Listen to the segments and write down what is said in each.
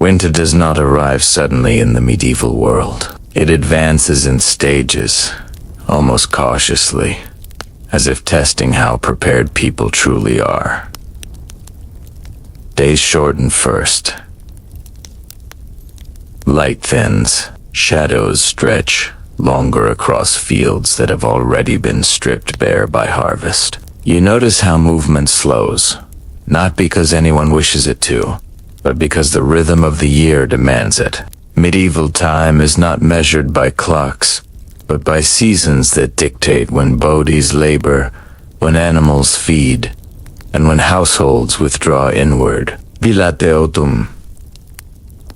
Winter does not arrive suddenly in the medieval world. It advances in stages, almost cautiously, as if testing how prepared people truly are. Days shorten first. Light thins, shadows stretch longer across fields that have already been stripped bare by harvest. You notice how movement slows, not because anyone wishes it to, but because the rhythm of the year demands it. Medieval time is not measured by clocks, but by seasons that dictate when bodies labor, when animals feed, and when households withdraw inward. Vilate autumn.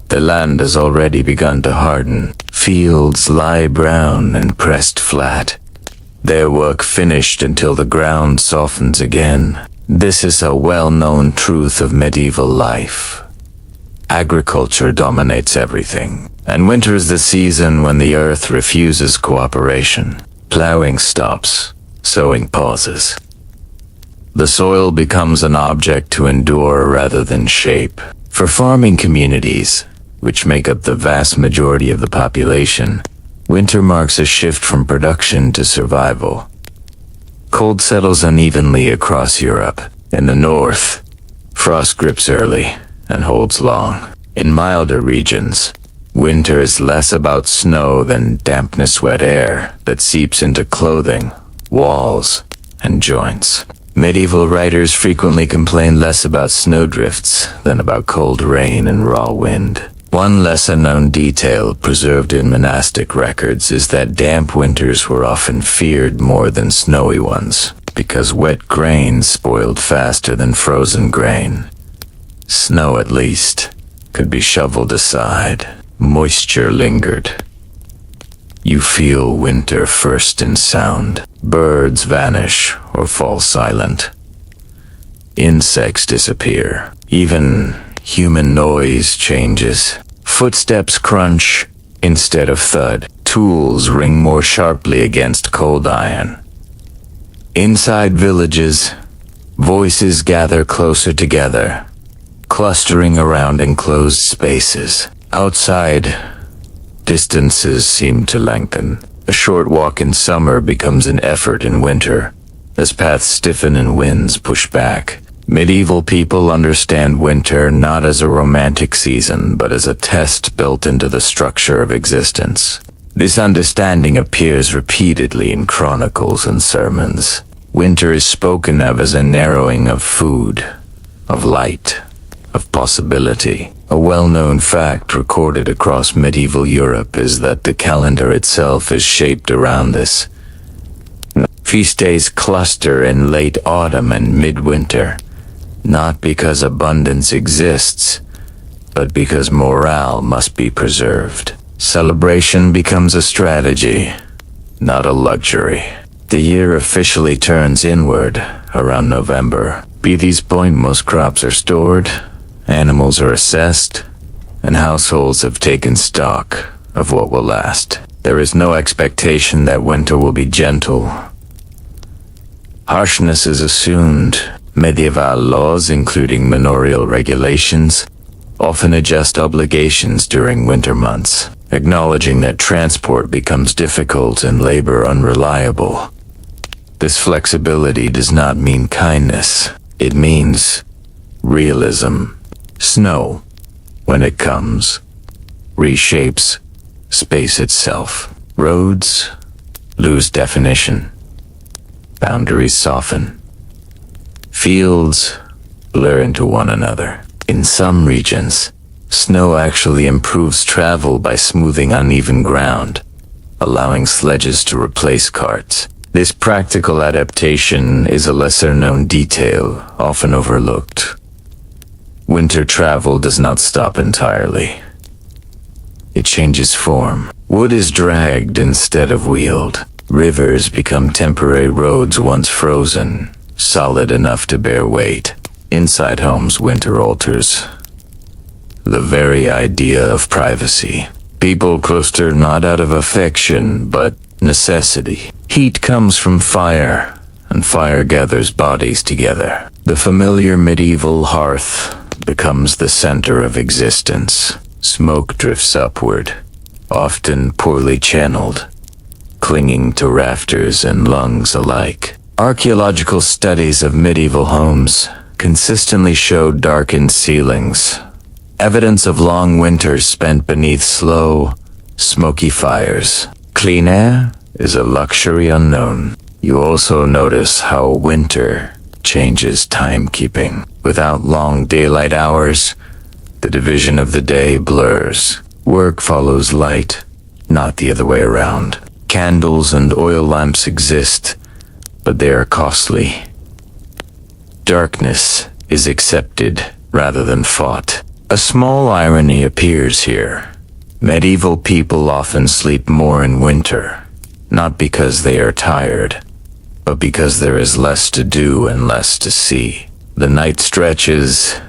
The land has already begun to harden. Fields lie brown and pressed flat, their work finished until the ground softens again. This is a well-known truth of medieval life. Agriculture dominates everything, and winter is the season when the earth refuses cooperation. Plowing stops, sowing pauses. The soil becomes an object to endure rather than shape. For farming communities, which make up the vast majority of the population, winter marks a shift from production to survival. Cold settles unevenly across Europe. In the north, frost grips early and holds long. In milder regions, winter is less about snow than dampness, wet air that seeps into clothing, walls, and joints. Medieval writers frequently complain less about snowdrifts than about cold rain and raw wind. One lesser-known detail preserved in monastic records is that damp winters were often feared more than snowy ones, because wet grain spoiled faster than frozen grain. Snow, at least, could be shoveled aside. Moisture lingered. You feel winter first in sound. Birds vanish or fall silent. Insects disappear. Even human noise changes. Footsteps crunch instead of thud. Tools ring more sharply against cold iron. Inside villages, voices gather closer together, clustering around enclosed spaces. Outside, distances seem to lengthen. A short walk in summer becomes an effort in winter, as paths stiffen and winds push back. Medieval people understand winter not as a romantic season, but as a test built into the structure of existence. This understanding appears repeatedly in chronicles and sermons. Winter is spoken of as a narrowing of food, of light, of possibility. A well-known fact recorded across medieval Europe is that the calendar itself is shaped around this. Feast days cluster in late autumn and midwinter, not because abundance exists, but because morale must be preserved. Celebration becomes a strategy, not a luxury. The year officially turns inward around November. By this point, most crops are stored, animals are assessed, and households have taken stock of what will last. There is no expectation that winter will be gentle. Harshness is assumed. Medieval laws, including manorial regulations, often adjust obligations during winter months, acknowledging that transport becomes difficult and labor unreliable. This flexibility does not mean kindness. It means realism. Snow, when it comes, reshapes space itself. Roads lose definition. Boundaries soften. Fields blur into one another. In some regions, snow actually improves travel by smoothing uneven ground, allowing sledges to replace carts. This practical adaptation is a lesser-known detail, often overlooked. Winter travel does not stop entirely. It changes form. Wood is dragged instead of wheeled. Rivers become temporary roads once frozen, solid enough to bear weight. Inside homes, winter alters the very idea of privacy. People cluster not out of affection, but necessity. Heat comes from fire, and fire gathers bodies together. The familiar medieval hearth becomes the center of existence. Smoke drifts upward, often poorly channeled, clinging to rafters and lungs alike. Archaeological studies of medieval homes consistently showed darkened ceilings, evidence of long winters spent beneath slow, smoky fires. Clean air is a luxury unknown. You also notice how winter changes timekeeping. Without long daylight hours, the division of the day blurs. Work follows light, not the other way around. Candles and oil lamps exist, but they are costly. Darkness is accepted rather than fought. A small irony appears here. Medieval people often sleep more in winter, not because they are tired, but because there is less to do and less to see. The night stretches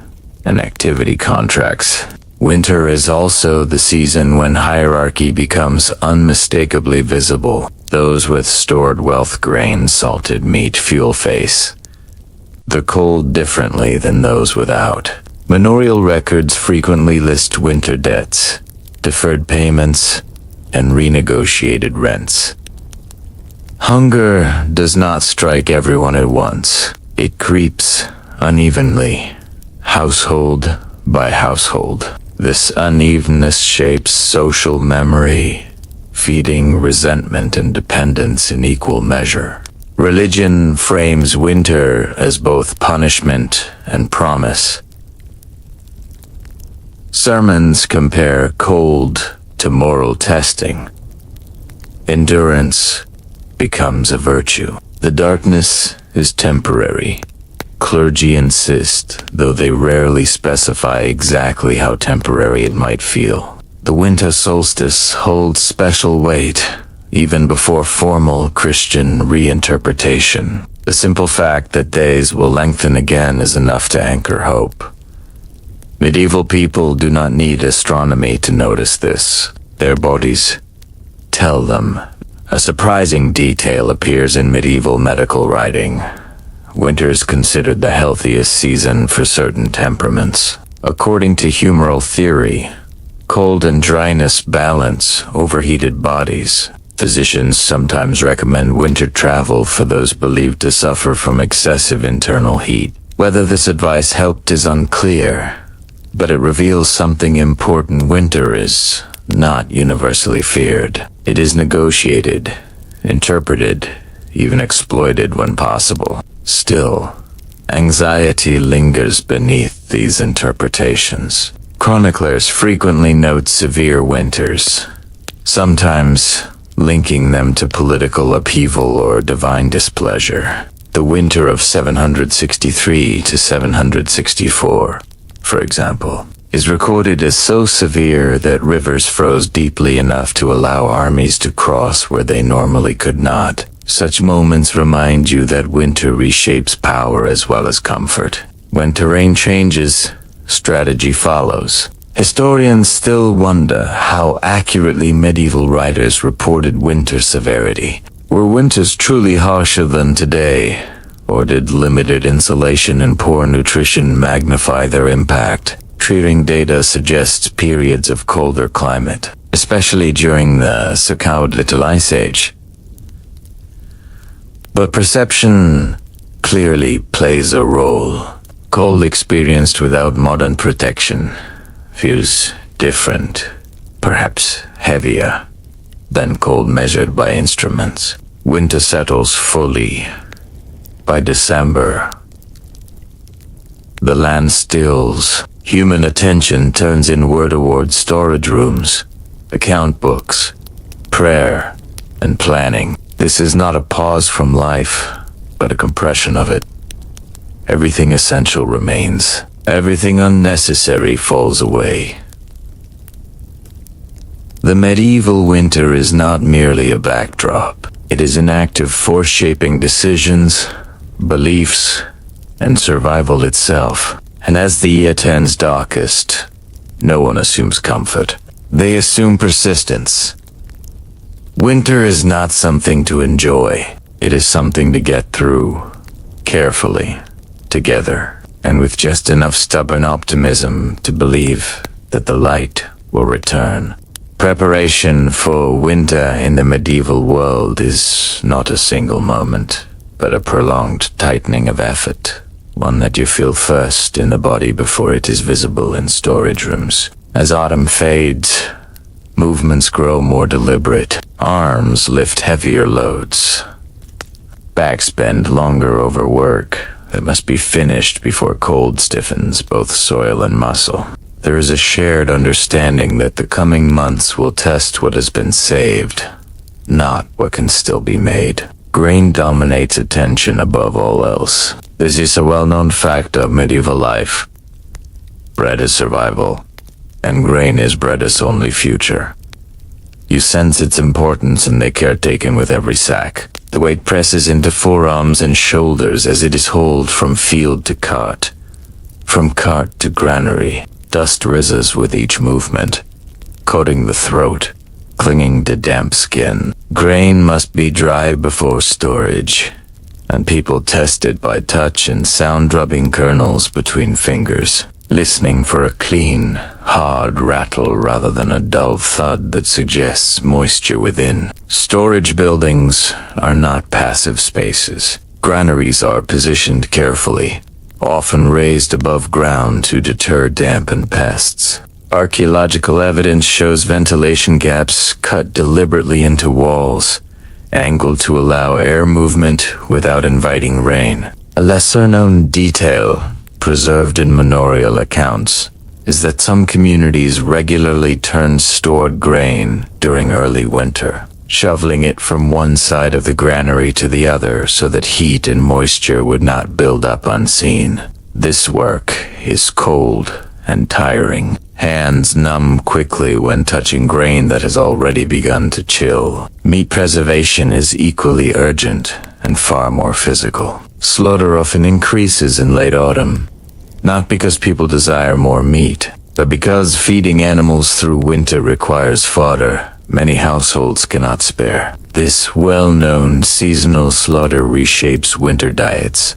and activity contracts. Winter is also the season when hierarchy becomes unmistakably visible. Those with stored wealth, grain, salted meat, fuel face the cold differently than those without. Manorial records frequently list winter debts, deferred payments, and renegotiated rents. Hunger does not strike everyone at once. It creeps unevenly, household by household. This unevenness shapes social memory, feeding resentment and dependence in equal measure. Religion frames winter as both punishment and promise. Sermons compare cold to moral testing. Endurance becomes a virtue. The darkness is temporary. Clergy insist, though they rarely specify exactly how temporary it might feel. The winter solstice holds special weight, even before formal Christian reinterpretation. The simple fact that days will lengthen again is enough to anchor hope. Medieval people do not need astronomy to notice this. Their bodies tell them. A surprising detail appears in medieval medical writing. Winter is considered the healthiest season for certain temperaments. According to humoral theory, cold and dryness balance overheated bodies. Physicians sometimes recommend winter travel for those believed to suffer from excessive internal heat. Whether this advice helped is unclear, but it reveals something important. Winter is not universally feared. It is negotiated, interpreted, even exploited when possible. Still, anxiety lingers beneath these interpretations. Chroniclers frequently note severe winters, sometimes linking them to political upheaval or divine displeasure. The winter of 763 to 764, for example, is recorded as so severe that rivers froze deeply enough to allow armies to cross where they normally could not. Such moments remind you that winter reshapes power as well as comfort. When terrain changes, strategy follows. Historians still wonder how accurately medieval writers reported winter severity. Were winters truly harsher than today, or did limited insulation and poor nutrition magnify their impact? Treating data suggests periods of colder climate, especially during the so-called Little Ice Age. But perception clearly plays a role. Cold experienced without modern protection feels different, perhaps heavier, than cold measured by instruments. Winter settles fully. By December, the land stills. Human attention turns inward toward storage rooms, account books, prayer, and planning. This is not a pause from life, but a compression of it. Everything essential remains. Everything unnecessary falls away. The medieval winter is not merely a backdrop. It is an active force shaping decisions, beliefs, and survival itself. And as the year turns darkest, no one assumes comfort. They assume persistence. Winter is not something to enjoy. It is something to get through, carefully, together. and with just enough stubborn optimism to believe that the light will return. Preparation for winter in the medieval world is not a single moment, but a prolonged tightening of effort, one that you feel first in the body before it is visible in storage rooms. As autumn fades, movements grow more deliberate. Arms lift heavier loads. Backs bend longer over work that must be finished before cold stiffens both soil and muscle. There is a shared understanding that the coming months will test what has been saved, not what can still be made. Grain dominates attention above all else. This is a well-known fact of medieval life. Bread is survival, and grain is bread's only future. You sense its importance in the care taken with every sack. The weight presses into forearms and shoulders as it is hauled from field to cart, from cart to granary. Dust rises with each movement, coating the throat, clinging to damp skin. Grain must be dry before storage, and people test it by touch and sound-drubbing kernels between fingers, listening for a clean, hard rattle rather than a dull thud that suggests moisture within. Storage buildings are not passive spaces. Granaries are positioned carefully, often raised above ground to deter damp and pests. Archaeological evidence shows ventilation gaps cut deliberately into walls, angled to allow air movement without inviting rain. A lesser-known detail, preserved in manorial accounts, is that some communities regularly turned stored grain during early winter, shoveling it from one side of the granary to the other so that heat and moisture would not build up unseen. This work is cold and tiring. Hands numb quickly when touching grain that has already begun to chill. Meat preservation is equally urgent and far more physical. Slaughter often increases in late autumn, not because people desire more meat, but because feeding animals through winter requires fodder many households cannot spare. This well-known seasonal slaughter reshapes winter diets,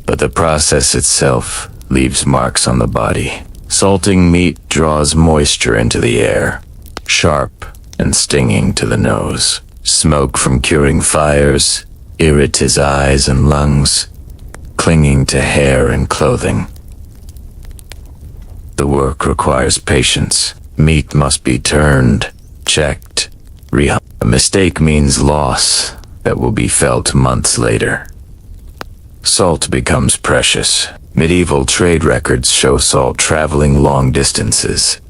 but the process itself leaves marks on the body. Salting meat draws moisture into the air, sharp and stinging to the nose. Smoke from curing fires irritates eyes and lungs, clinging to hair and clothing. The work requires patience. Meat must be turned, checked, rehung. A mistake means loss that will be felt months later. Salt becomes precious. Medieval trade records show salt traveling long distances,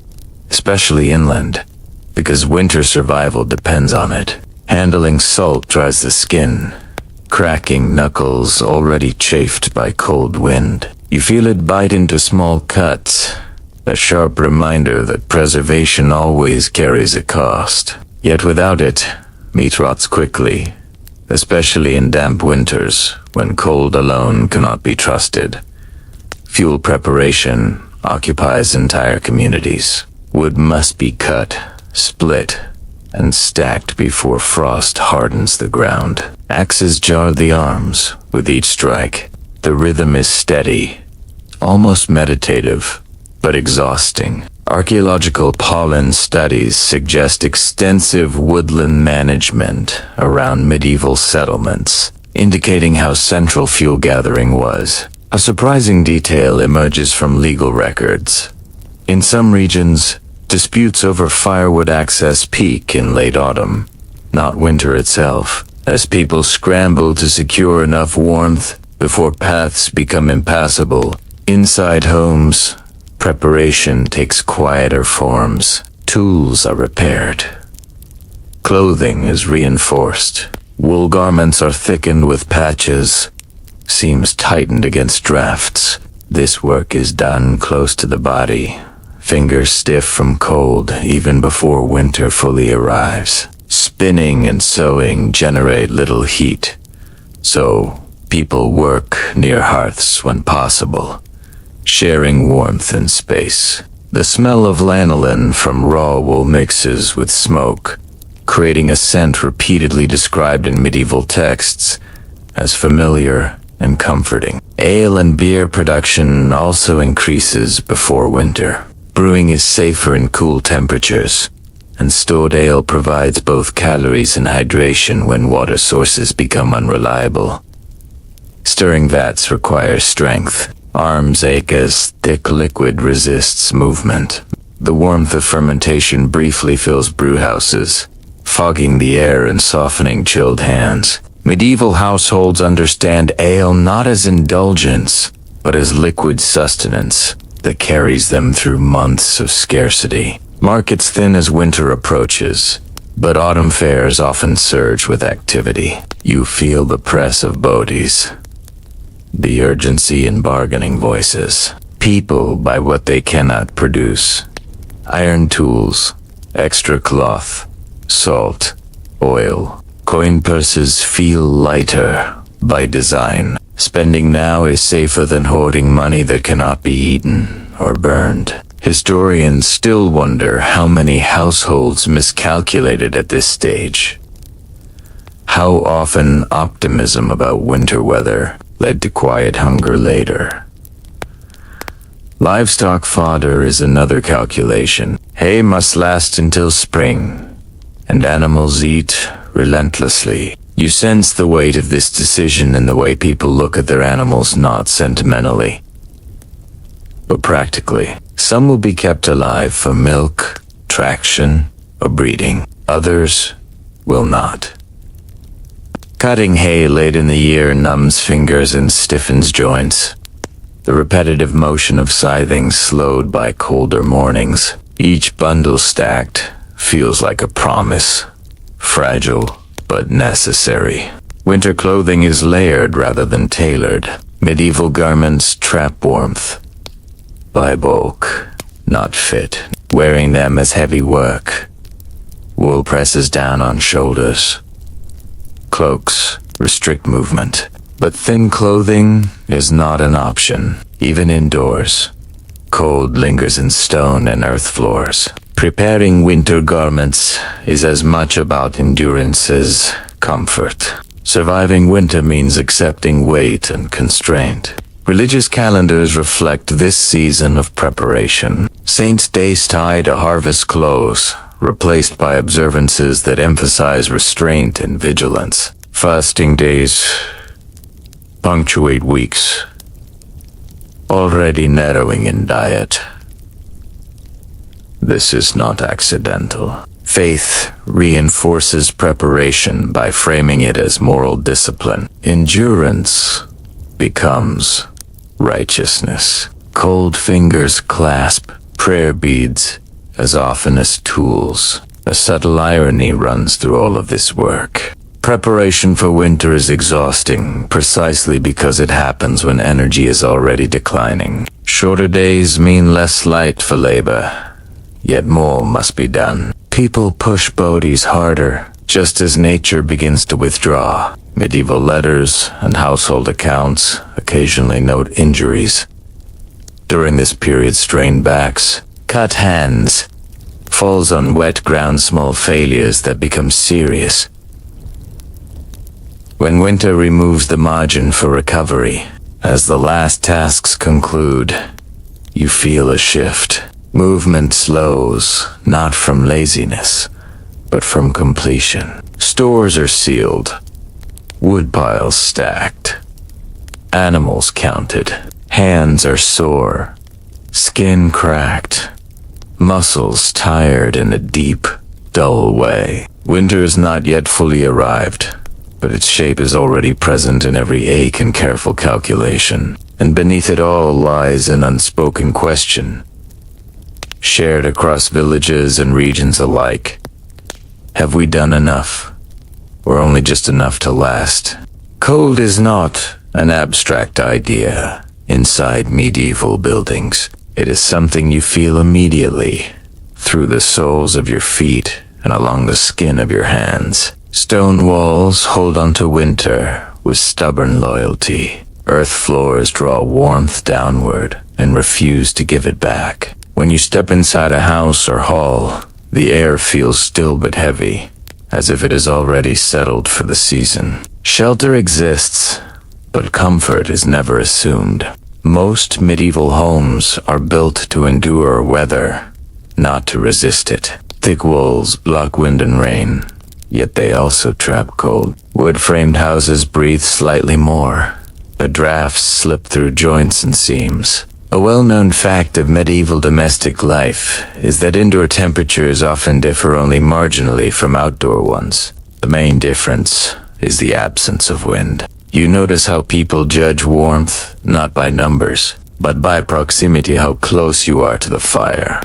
especially inland, because winter survival depends on it. Handling salt dries the skin, cracking knuckles already chafed by cold wind. You feel it bite into small cuts, a sharp reminder that preservation always carries a cost. Yet without it, meat rots quickly, especially in damp winters when cold alone cannot be trusted. Fuel preparation occupies entire communities. Wood must be cut, split, and stacked before frost hardens the ground. Axes jar the arms with each strike. The rhythm is steady, almost meditative, but exhausting. Archaeological pollen studies suggest extensive woodland management around medieval settlements, indicating how central fuel gathering was. A surprising detail emerges from legal records. In some regions, disputes over firewood access peak in late autumn, not winter itself, as people scramble to secure enough warmth before paths become impassable. Inside homes, preparation takes quieter forms. Tools are repaired. Clothing is reinforced. Wool garments are thickened with patches, seams tightened against drafts. This work is done close to the body, fingers stiff from cold even before winter fully arrives. Spinning and sewing generate little heat, so people work near hearths when possible, sharing warmth and space. The smell of lanolin from raw wool mixes with smoke, creating a scent repeatedly described in medieval texts as familiar and comforting. Ale and beer production also increases before winter. Brewing is safer in cool temperatures, and stored ale provides both calories and hydration when water sources become unreliable. Stirring vats require strength. Arms ache as thick liquid resists movement. The warmth of fermentation briefly fills brewhouses, fogging the air and softening chilled hands. Medieval households understand ale not as indulgence, but as liquid sustenance that carries them through months of scarcity. Markets thin as winter approaches, but autumn fairs often surge with activity. You feel the press of bodies, the urgency in bargaining voices. People buy what they cannot produce. Iron tools, extra cloth, salt, oil. Coin purses feel lighter by design. Spending now is safer than hoarding money that cannot be eaten or burned. Historians still wonder how many households miscalculated at this stage. How often optimism about winter weather led to quiet hunger later. Livestock fodder is another calculation. Hay must last until spring, and animals eat relentlessly. You sense the weight of this decision in the way people look at their animals, not sentimentally, but practically. Some will be kept alive for milk, traction, or breeding. Others will not. Cutting hay late in the year numbs fingers and stiffens joints. The repetitive motion of scything slowed by colder mornings. Each bundle stacked feels like a promise. Fragile, but necessary. Winter clothing is layered rather than tailored. Medieval garments trap warmth. By bulk, not fit. Wearing them as heavy work. Wool presses down on shoulders. Cloaks restrict movement. But thin clothing is not an option, even indoors. Cold lingers in stone and earth floors. Preparing winter garments is as much about endurance as comfort. Surviving winter means accepting weight and constraint. Religious calendars reflect this season of preparation. Saints' days tie to harvest close, replaced by observances that emphasize restraint and vigilance. Fasting days punctuate weeks, already narrowing in diet. This is not accidental. Faith reinforces preparation by framing it as moral discipline. Endurance becomes righteousness. Cold fingers clasp prayer beads as often as tools. A subtle irony runs through all of this work. Preparation for winter is exhausting precisely because it happens when energy is already declining. Shorter days mean less light for labor, yet more must be done. People push bodies harder just as nature begins to withdraw. Medieval letters and household accounts occasionally note injuries. During this period, strained backs, cut hands, falls on wet ground, small failures that become serious. When winter removes the margin for recovery, as the last tasks conclude, you feel a shift. Movement slows, not from laziness, but from completion. Stores are sealed, wood piles stacked, animals counted. Hands are sore, skin cracked, muscles tired in a deep, dull way. Winter is not yet fully arrived, but its shape is already present in every ache and careful calculation. And beneath it all lies an unspoken question, shared across villages and regions alike. Have we done enough, or only just enough to last? Cold is not an abstract idea inside medieval buildings. It is something you feel immediately, through the soles of your feet and along the skin of your hands. Stone walls hold onto winter with stubborn loyalty. Earth floors draw warmth downward and refuse to give it back. When you step inside a house or hall, the air feels still but heavy, as if it is already settled for the season. Shelter exists, but comfort is never assumed. Most medieval homes are built to endure weather, not to resist it. Thick walls block wind and rain, yet they also trap cold. Wood-framed houses breathe slightly more. The drafts slip through joints and seams. A well-known fact of medieval domestic life is that indoor temperatures often differ only marginally from outdoor ones. The main difference is the absence of wind. You notice how people judge warmth not by numbers, but by proximity, how close you are to the fire,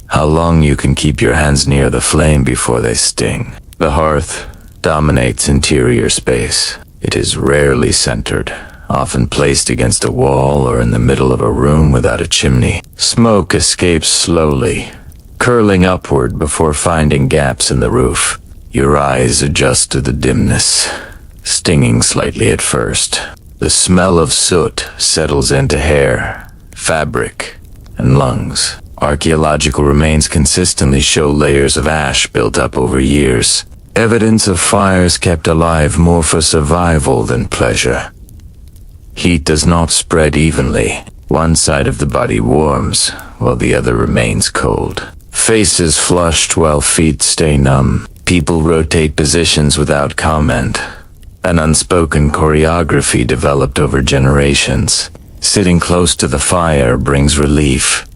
how long you can keep your hands near the flame before they sting. The hearth dominates interior space. It is rarely centered, often placed against a wall or in the middle of a room without a chimney. Smoke escapes slowly, curling upward before finding gaps in the roof. Your eyes adjust to the dimness, stinging slightly at first. The smell of soot settles into hair, fabric, and lungs. Archaeological remains consistently show layers of ash built up over years, evidence of fires kept alive more for survival than pleasure. Heat does not spread evenly. One side of the body warms, while the other remains cold. Faces flushed while feet stay numb. People rotate positions without comment. An unspoken choreography developed over generations. Sitting close to the fire brings relief,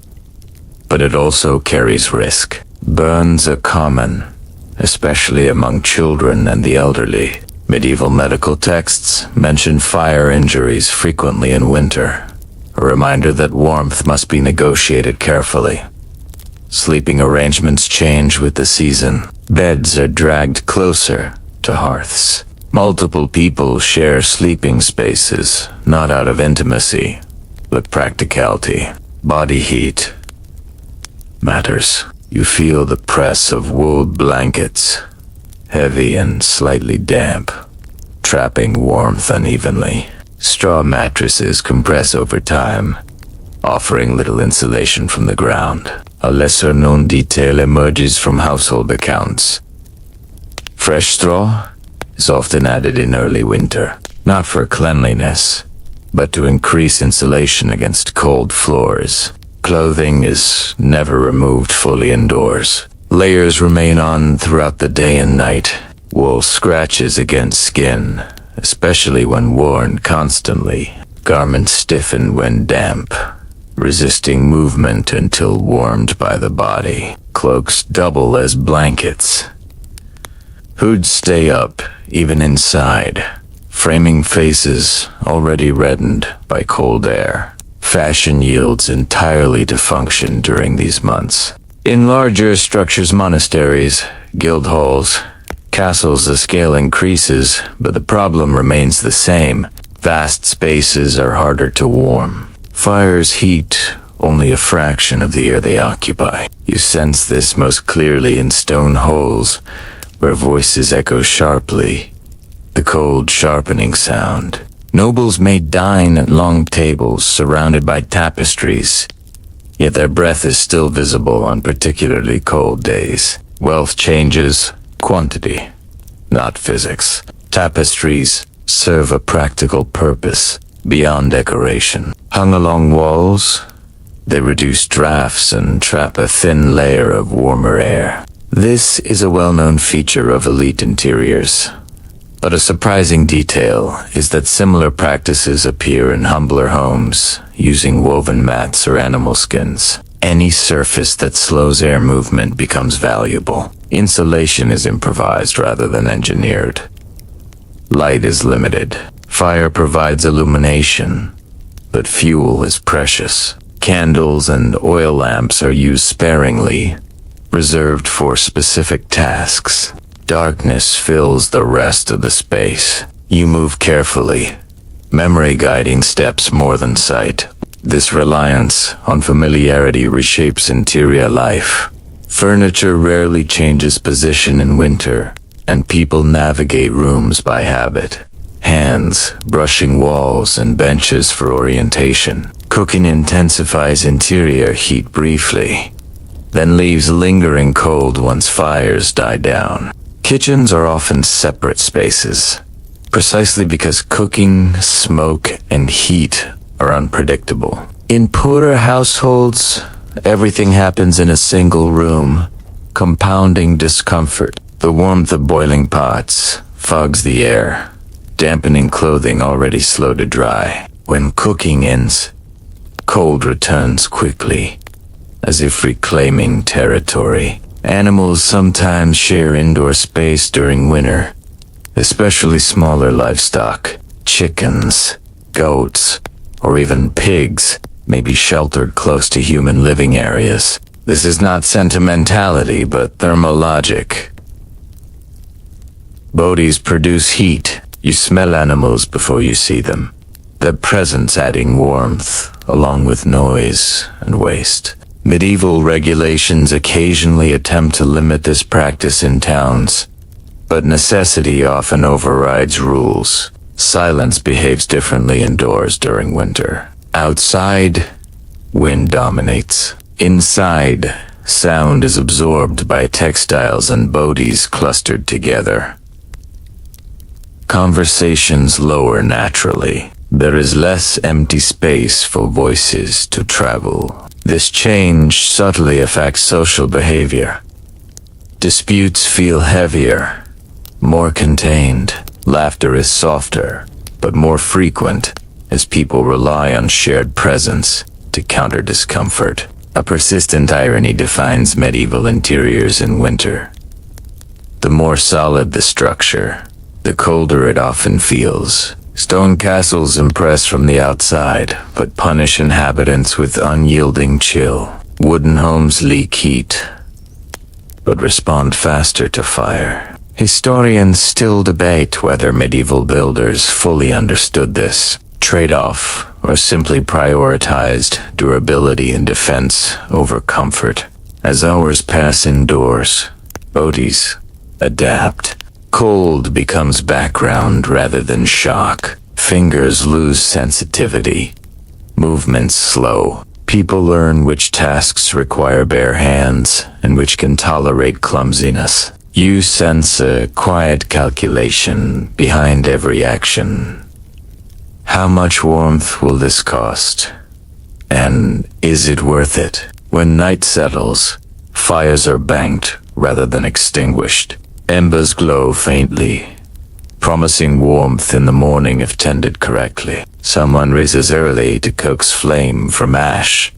but it also carries risk. Burns are common, especially among children and the elderly. Medieval medical texts mention fire injuries frequently in winter, a reminder that warmth must be negotiated carefully. Sleeping arrangements change with the season. Beds are dragged closer to hearths. Multiple people share sleeping spaces, not out of intimacy, but practicality. Body heat matters. You feel the press of wool blankets, heavy and slightly damp, trapping warmth unevenly. Straw mattresses compress over time, offering little insulation from the ground. A lesser-known detail emerges from household accounts. Fresh straw is often added in early winter, not for cleanliness, but to increase insulation against cold floors. Clothing is never removed fully indoors. Layers remain on throughout the day and night. Wool scratches against skin, especially when worn constantly. Garments stiffen when damp, resisting movement until warmed by the body. Cloaks double as blankets. Hoods stay up, even inside, framing faces already reddened by cold air. Fashion yields entirely to function during these months. In larger structures, monasteries, guild halls, castles, the scale increases, but the problem remains the same. Vast spaces are harder to warm. Fires heat only a fraction of the air they occupy. You sense this most clearly in stone holes, where voices echo sharply, the cold sharpening sound. Nobles may dine at long tables surrounded by tapestries, yet their breath is still visible on particularly cold days. Wealth changes quantity, not physics. Tapestries serve a practical purpose beyond decoration. Hung along walls, they reduce drafts and trap a thin layer of warmer air. This is a well-known feature of elite interiors, but a surprising detail is that similar practices appear in humbler homes, using woven mats or animal skins. Any surface that slows air movement becomes valuable. Insulation is improvised rather than engineered. Light is limited. Fire provides illumination, but fuel is precious. Candles and oil lamps are used sparingly, reserved for specific tasks. Darkness fills the rest of the space. You move carefully, memory guiding steps more than sight. This reliance on familiarity reshapes interior life. Furniture rarely changes position in winter, and people navigate rooms by habit. Hands brushing walls and benches for orientation. Cooking intensifies interior heat briefly, then leaves lingering cold once fires die down. Kitchens are often separate spaces, precisely because cooking, smoke, and heat are unpredictable. In poorer households, everything happens in a single room, compounding discomfort. The warmth of boiling pots fogs the air, dampening clothing already slow to dry. When cooking ends, cold returns quickly, as if reclaiming territory. Animals sometimes share indoor space during winter, especially smaller livestock. Chickens, goats, or even pigs may be sheltered close to human living areas. This is not sentimentality, but thermologic. Bodies produce heat. You smell animals before you see them. Their presence adding warmth, along with noise and waste. Medieval regulations occasionally attempt to limit this practice in towns, but necessity often overrides rules. Silence behaves differently indoors during winter. Outside, wind dominates. Inside, sound is absorbed by textiles and bodies clustered together. Conversations lower naturally. There is less empty space for voices to travel. This change subtly affects social behavior. Disputes feel heavier, more contained. Laughter is softer, but more frequent, as people rely on shared presence to counter discomfort. A persistent irony defines medieval interiors in winter. The more solid the structure, the colder it often feels. Stone castles impress from the outside, but punish inhabitants with unyielding chill. Wooden homes leak heat, but respond faster to fire. Historians still debate whether medieval builders fully understood this trade-off, or simply prioritized durability and defense over comfort. As hours pass indoors, bodies adapt. Cold becomes background rather than shock. Fingers lose sensitivity. Movements slow. People learn which tasks require bare hands and which can tolerate clumsiness. You sense a quiet calculation behind every action. How much warmth will this cost? And is it worth it? When night settles, fires are banked rather than extinguished. Embers glow faintly, promising warmth in the morning if tended correctly. Someone rises early to coax flame from ash,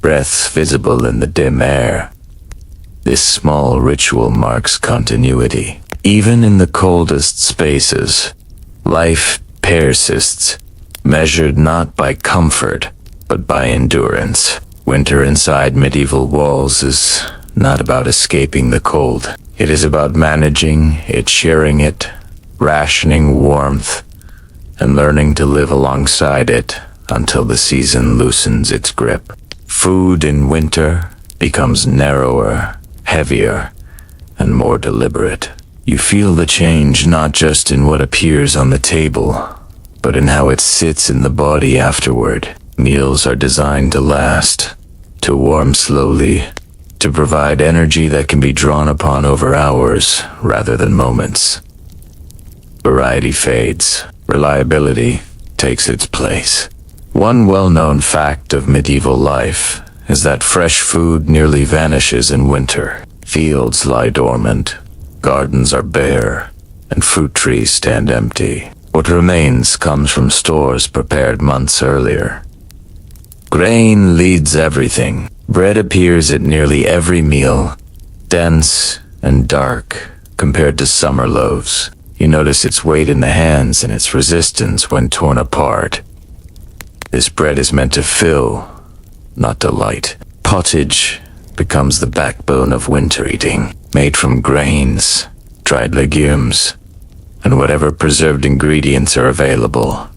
breaths visible in the dim air. This small ritual marks continuity. Even in the coldest spaces, life persists, measured not by comfort, but by endurance. Winter inside medieval walls is not about escaping the cold. It is about managing it, sharing it, rationing warmth, and learning to live alongside it until the season loosens its grip. Food in winter becomes narrower, heavier, and more deliberate. You feel the change not just in what appears on the table, but in how it sits in the body afterward. Meals are designed to last, to warm slowly, to provide energy that can be drawn upon over hours rather than moments. Variety fades. Reliability takes its place. One well-known fact of medieval life is that fresh food nearly vanishes in winter. Fields lie dormant, gardens are bare, and fruit trees stand empty. What remains comes from stores prepared months earlier. Grain leads everything. Bread appears at nearly every meal, dense and dark compared to summer loaves. You notice its weight in the hands and its resistance when torn apart. This bread is meant to fill, not delight. Pottage becomes the backbone of winter eating, made from grains, dried legumes, and whatever preserved ingredients are available.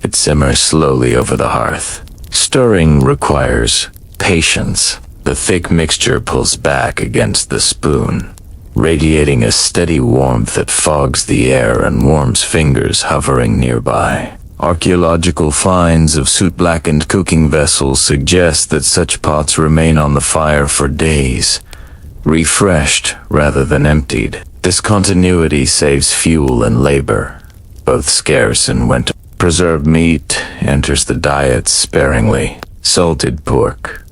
It simmers slowly over the hearth. Stirring requires patience. The thick mixture pulls back against the spoon, radiating a steady warmth that fogs the air and warms fingers hovering nearby. Archaeological finds of soot-blackened cooking vessels suggest that such pots remain on the fire for days, refreshed rather than emptied. This continuity saves fuel and labor, both scarce in winter. Preserved meat enters the diet sparingly. Salted pork,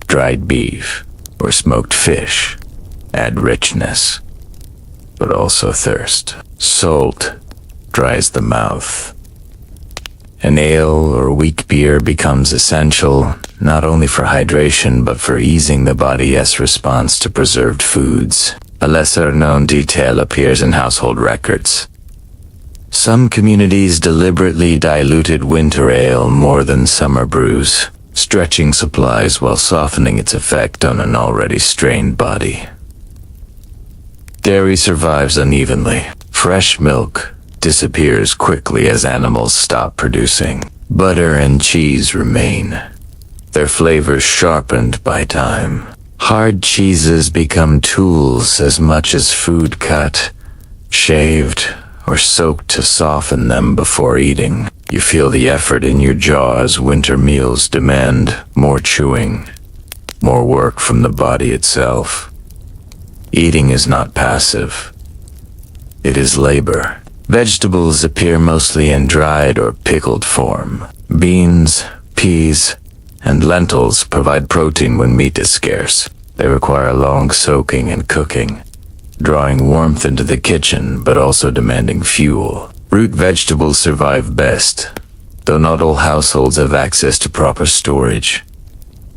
dried beef, or smoked fish add richness, but also thirst. Salt dries the mouth. An ale or weak beer becomes essential not only for hydration but for easing the body's response to preserved foods. A lesser-known detail appears in household records. Some communities deliberately diluted winter ale more than summer brews, stretching supplies while softening its effect on an already strained body. Dairy survives unevenly. Fresh milk disappears quickly as animals stop producing. Butter and cheese remain, their flavors sharpened by time. Hard cheeses become tools as much as food cut, shaved, or soaked to soften them before eating. You feel the effort in your jaw as winter meals demand more chewing, more work from the body itself. Eating is not passive. It is labor. Vegetables appear mostly in dried or pickled form. Beans, peas, and lentils provide protein when meat is scarce. They require long soaking and cooking, drawing warmth into the kitchen but also demanding fuel. Root vegetables survive best, though not all households have access to proper storage.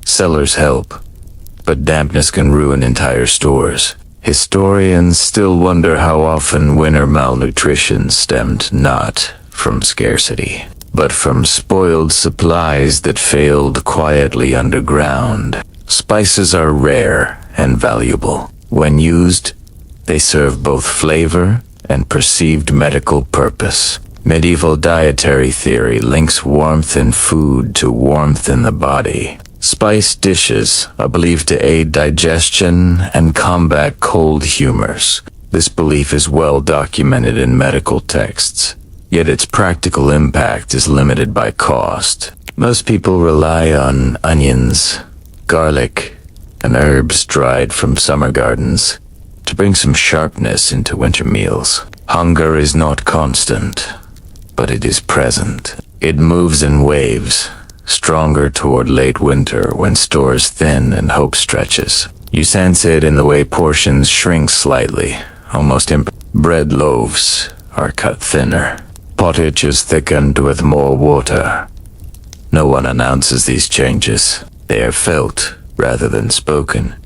Cellars help, but dampness can ruin entire stores. Historians still wonder how often winter malnutrition stemmed not from scarcity, but from spoiled supplies that failed quietly underground. Spices are rare and valuable. When used, they serve both flavor and perceived medical purpose. Medieval dietary theory links warmth in food to warmth in the body. Spiced dishes are believed to aid digestion and combat cold humors. This belief is well documented in medical texts, yet its practical impact is limited by cost. Most people rely on onions, garlic, and herbs dried from summer gardens to bring some sharpness into winter meals. Hunger is not constant, but it is present. It moves in waves, stronger toward late winter when stores thin and hope stretches. You sense it in the way portions shrink slightly, almost bread loaves are cut thinner. Pottage is thickened with more water. No one announces these changes. They are felt rather than spoken.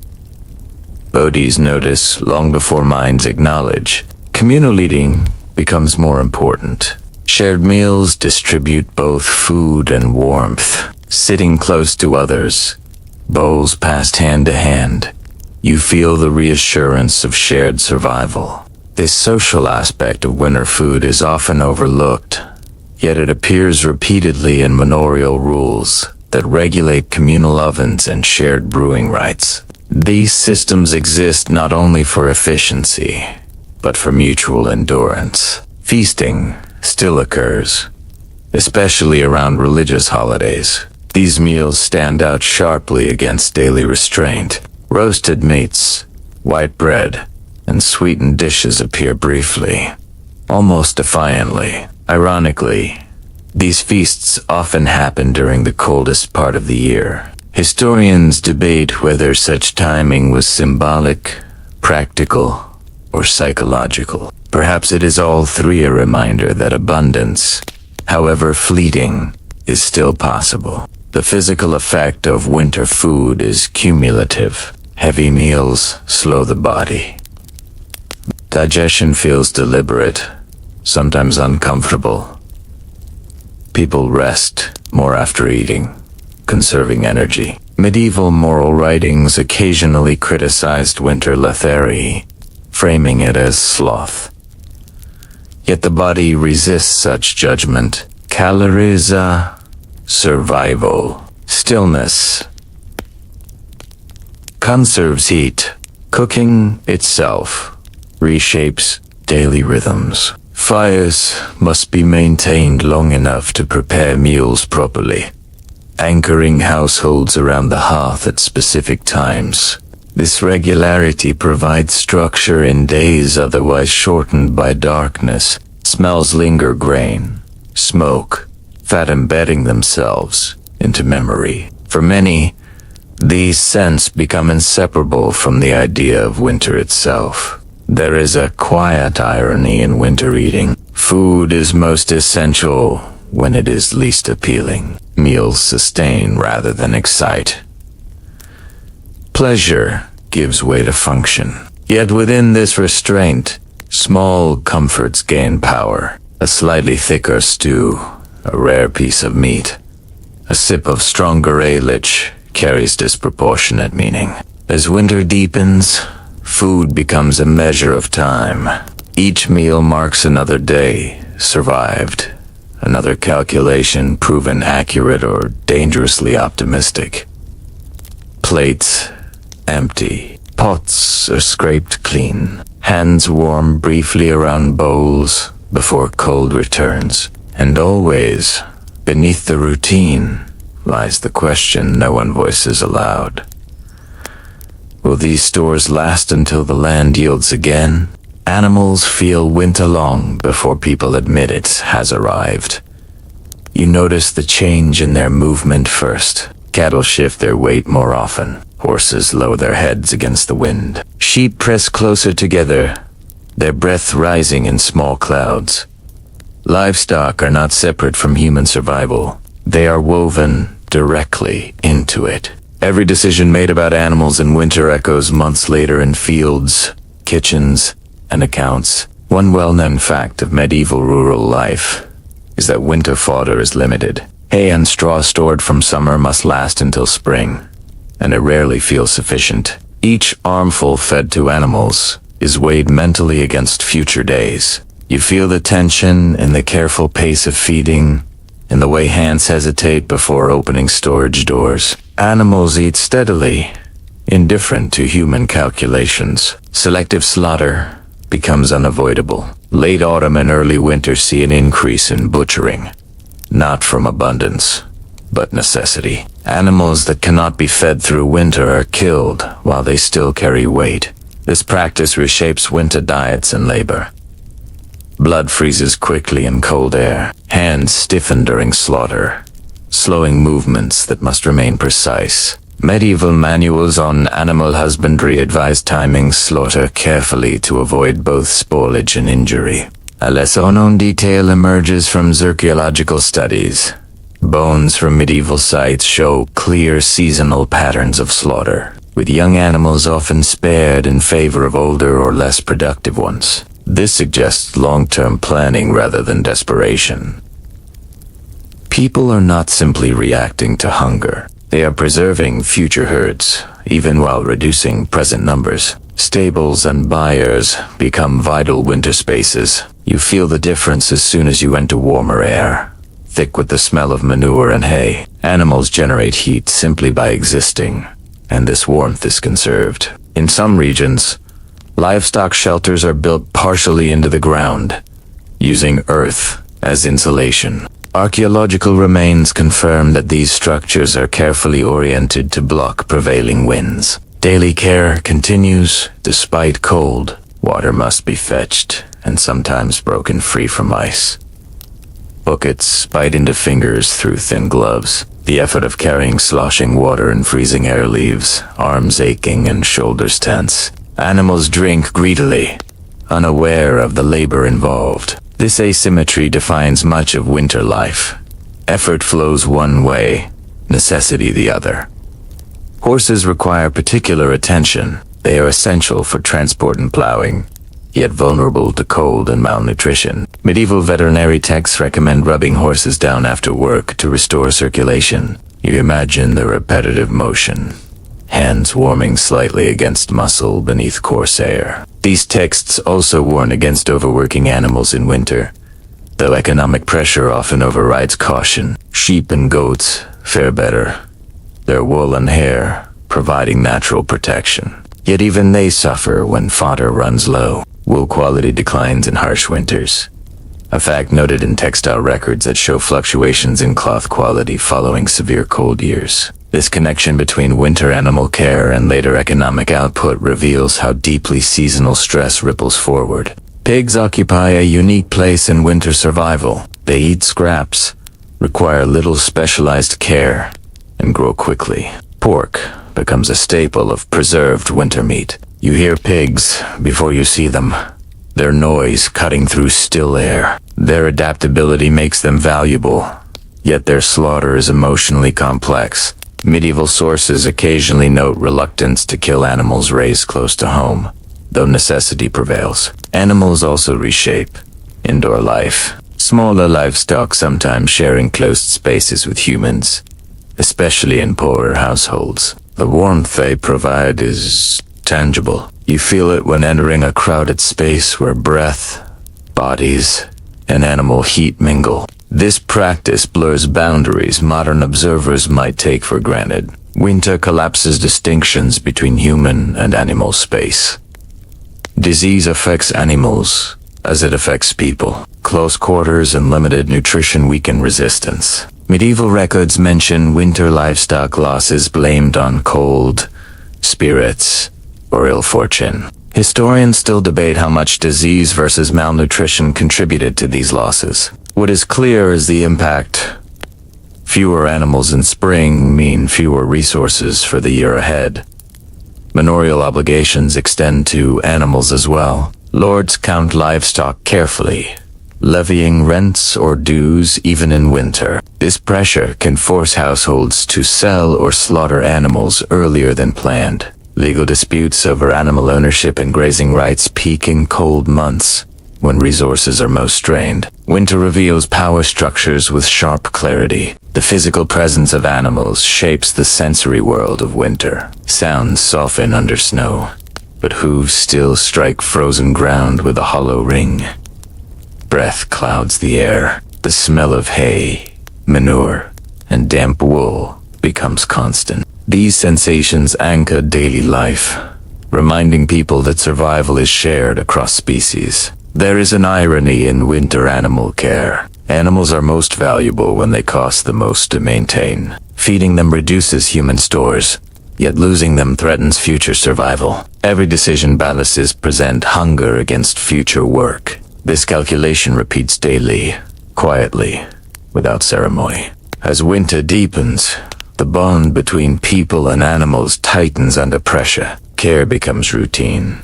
Bodies notice long before minds acknowledge. Communal eating becomes more important. Shared meals distribute both food and warmth. Sitting close to others, bowls passed hand to hand, you feel the reassurance of shared survival. This social aspect of winter food is often overlooked, yet it appears repeatedly in manorial rules that regulate communal ovens and shared brewing rights. These systems exist not only for efficiency, but for mutual endurance. Feasting still occurs, especially around religious holidays. These meals stand out sharply against daily restraint. Roasted meats, white bread, and sweetened dishes appear briefly, almost defiantly. Ironically, these feasts often happen during the coldest part of the year. Historians debate whether such timing was symbolic, practical, or psychological. Perhaps it is all three, a reminder that abundance, however fleeting, is still possible. The physical effect of winter food is cumulative. Heavy meals slow the body. Digestion feels deliberate, sometimes uncomfortable. People rest more after eating, conserving energy. Medieval moral writings occasionally criticized winter lethargy, framing it as sloth. Yet the body resists such judgment. Calories, survival. Stillness conserves heat. Cooking itself reshapes daily rhythms. Fires must be maintained long enough to prepare meals properly, anchoring households around the hearth at specific times. This regularity provides structure in days otherwise shortened by darkness. Smells linger: grain, smoke, fat embedding themselves into memory. For many, these scents become inseparable from the idea of winter itself. There is a quiet irony in winter eating. Food is most essential when it is least appealing. Meals sustain rather than excite. Pleasure gives way to function. Yet within this restraint, small comforts gain power. A slightly thicker stew, a rare piece of meat, a sip of stronger ale carries disproportionate meaning. As winter deepens, food becomes a measure of time. Each meal marks another day survived, another calculation proven accurate or dangerously optimistic. Plates empty, pots are scraped clean, hands warm briefly around bowls before cold returns. And always, beneath the routine, lies the question no one voices aloud. Will these stores last until the land yields again? Animals feel winter long before people admit it has arrived. You notice the change in their movement first. Cattle shift their weight more often. Horses lower their heads against the wind. Sheep press closer together, their breath rising in small clouds. Livestock are not separate from human survival. They are woven directly into it. Every decision made about animals in winter echoes months later in fields, kitchens, and accounts. One well-known fact of medieval rural life is that winter fodder is limited. Hay and straw stored from summer must last until spring, and it rarely feels sufficient. Each armful fed to animals is weighed mentally against future days. You feel the tension in the careful pace of feeding, in the way hands hesitate before opening storage doors. Animals eat steadily, indifferent to human calculations. Selective slaughter becomes unavoidable. Late autumn and early winter see an increase in butchering, not from abundance, but necessity. Animals that cannot be fed through winter are killed while they still carry weight. This practice reshapes winter diets and labor. Blood freezes quickly in cold air. Hands stiffen during slaughter, slowing movements that must remain precise. Medieval manuals on animal husbandry advise timing slaughter carefully to avoid both spoilage and injury. A lesser-known detail emerges from archaeological studies. Bones from medieval sites show clear seasonal patterns of slaughter, with young animals often spared in favor of older or less productive ones. This suggests long-term planning rather than desperation. People are not simply reacting to hunger. They are preserving future herds, even while reducing present numbers. Stables and byres become vital winter spaces. You feel the difference as soon as you enter warmer air, thick with the smell of manure and hay. Animals generate heat simply by existing, and this warmth is conserved. In some regions, livestock shelters are built partially into the ground, using earth as insulation. Archaeological remains confirm that these structures are carefully oriented to block prevailing winds. Daily care continues despite cold. Water must be fetched, and sometimes broken free from ice. Buckets bite into fingers through thin gloves. The effort of carrying sloshing water in freezing air leaves arms aching and shoulders tense. Animals drink greedily, unaware of the labor involved. This asymmetry defines much of winter life. Effort flows one way, necessity the other. Horses require particular attention. They are essential for transport and plowing, yet vulnerable to cold and malnutrition. Medieval veterinary texts recommend rubbing horses down after work to restore circulation. You imagine the repetitive motion, hands warming slightly against muscle beneath coarse air. These texts also warn against overworking animals in winter, though economic pressure often overrides caution. Sheep and goats fare better, their wool and hair providing natural protection. Yet even they suffer when fodder runs low. Wool quality declines in harsh winters, a fact noted in textile records that show fluctuations in cloth quality following severe cold years. This connection between winter animal care and later economic output reveals how deeply seasonal stress ripples forward. Pigs occupy a unique place in winter survival. They eat scraps, require little specialized care, and grow quickly. Pork becomes a staple of preserved winter meat. You hear pigs before you see them, their noise cutting through still air. Their adaptability makes them valuable, yet their slaughter is emotionally complex. Medieval sources occasionally note reluctance to kill animals raised close to home, though necessity prevails. Animals also reshape indoor life. Smaller livestock sometimes share enclosed spaces with humans, especially in poorer households. The warmth they provide is tangible. You feel it when entering a crowded space where breath, bodies, and animal heat mingle. This practice blurs boundaries modern observers might take for granted. Winter collapses distinctions between human and animal space. Disease affects animals as it affects people. Close quarters and limited nutrition weaken resistance. Medieval records mention winter livestock losses blamed on cold, spirits, or ill fortune. Historians still debate how much disease versus malnutrition contributed to these losses. What is clear is the impact. Fewer animals in spring mean fewer resources for the year ahead. Manorial obligations extend to animals as well. Lords count livestock carefully, levying rents or dues even in winter. This pressure can force households to sell or slaughter animals earlier than planned. Legal disputes over animal ownership and grazing rights peak in cold months, when resources are most strained. Winter reveals power structures with sharp clarity. The physical presence of animals shapes the sensory world of winter. Sounds soften under snow, but hooves still strike frozen ground with a hollow ring. Breath clouds the air. The smell of hay, manure, and damp wool becomes constant. These sensations anchor daily life, reminding people that survival is shared across species. There is an irony in winter animal care. Animals are most valuable when they cost the most to maintain. Feeding them reduces human stores, yet losing them threatens future survival. Every decision balances present hunger against future work. This calculation repeats daily, quietly, without ceremony. As winter deepens, the bond between people and animals tightens under pressure. Care becomes routine.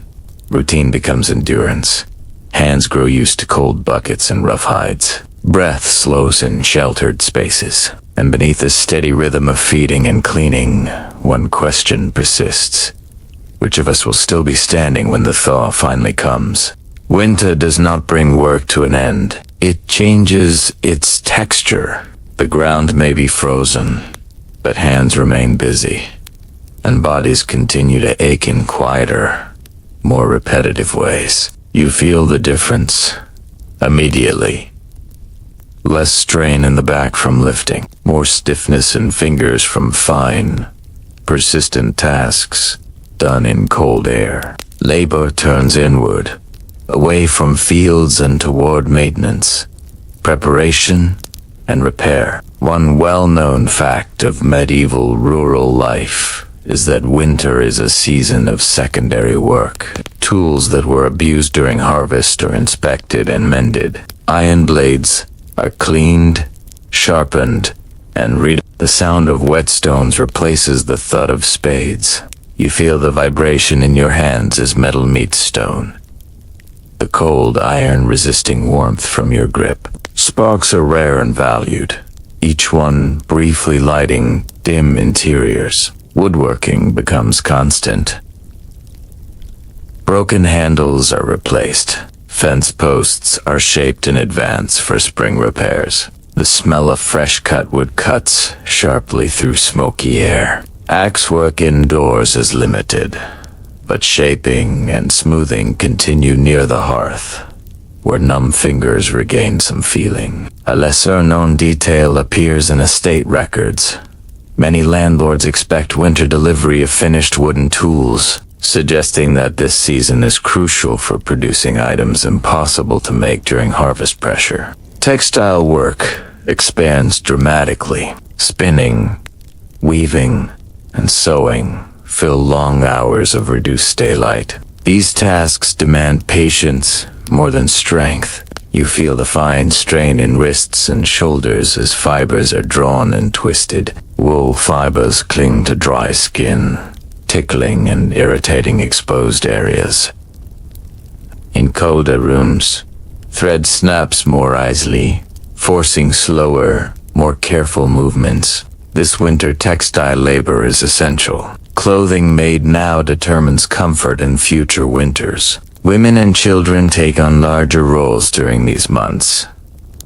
Routine becomes endurance. Hands grow used to cold buckets and rough hides. Breath slows in sheltered spaces. And beneath the steady rhythm of feeding and cleaning, one question persists. Which of us will still be standing when the thaw finally comes? Winter does not bring work to an end. It changes its texture. The ground may be frozen, but hands remain busy, and bodies continue to ache in quieter, more repetitive ways. You feel the difference immediately. Less strain in the back from lifting, more stiffness in fingers from fine, persistent tasks done in cold air. Labor turns inward, away from fields and toward maintenance, preparation, and repair. One well-known fact of medieval rural life is that winter is a season of secondary work. Tools that were abused during harvest are inspected and mended. Iron blades are cleaned, sharpened, and the sound of whetstones replaces the thud of spades. You feel the vibration in your hands as metal meets stone. The cold iron resisting warmth from your grip. Sparks are rare and valued, each one briefly lighting dim interiors. Woodworking becomes constant. Broken handles are replaced. Fence posts are shaped in advance for spring repairs. The smell of fresh cut wood cuts sharply through smoky air. Axe work indoors is limited, but shaping and smoothing continue near the hearth, where numb fingers regain some feeling. A lesser-known detail appears in estate records. Many landlords expect winter delivery of finished wooden tools, suggesting that this season is crucial for producing items impossible to make during harvest pressure. Textile work expands dramatically. Spinning, weaving, and sewing fill long hours of reduced daylight. These tasks demand patience, more than strength. You feel the fine strain in wrists and shoulders as fibers are drawn and twisted. Wool fibers cling to dry skin, tickling and irritating exposed areas. In colder rooms, thread snaps more easily, forcing slower, more careful movements. This winter textile labor is essential. Clothing made now determines comfort in future winters. Women and children take on larger roles during these months,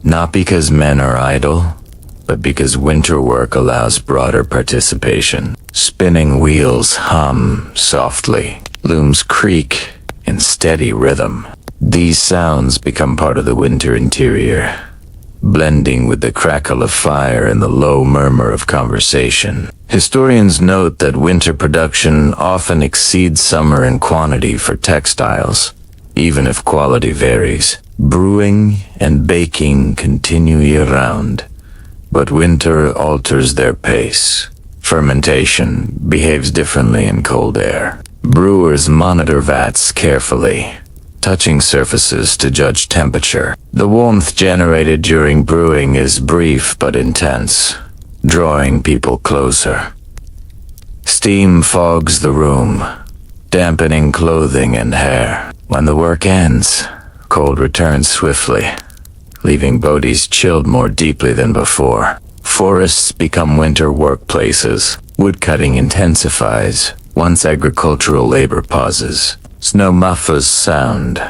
not because men are idle, but because winter work allows broader participation. Spinning wheels hum softly, looms creak in steady rhythm. These sounds become part of the winter interior, blending with the crackle of fire and the low murmur of conversation. Historians note that winter production often exceeds summer in quantity for textiles, even if quality varies. Brewing and baking continue year-round, but winter alters their pace. Fermentation behaves differently in cold air. Brewers monitor vats carefully, touching surfaces to judge temperature. The warmth generated during brewing is brief but intense, drawing people closer. Steam fogs the room, dampening clothing and hair. When the work ends, cold returns swiftly, leaving bodies chilled more deeply than before. Forests become winter workplaces. Woodcutting intensifies once agricultural labor pauses. Snow muffles sound,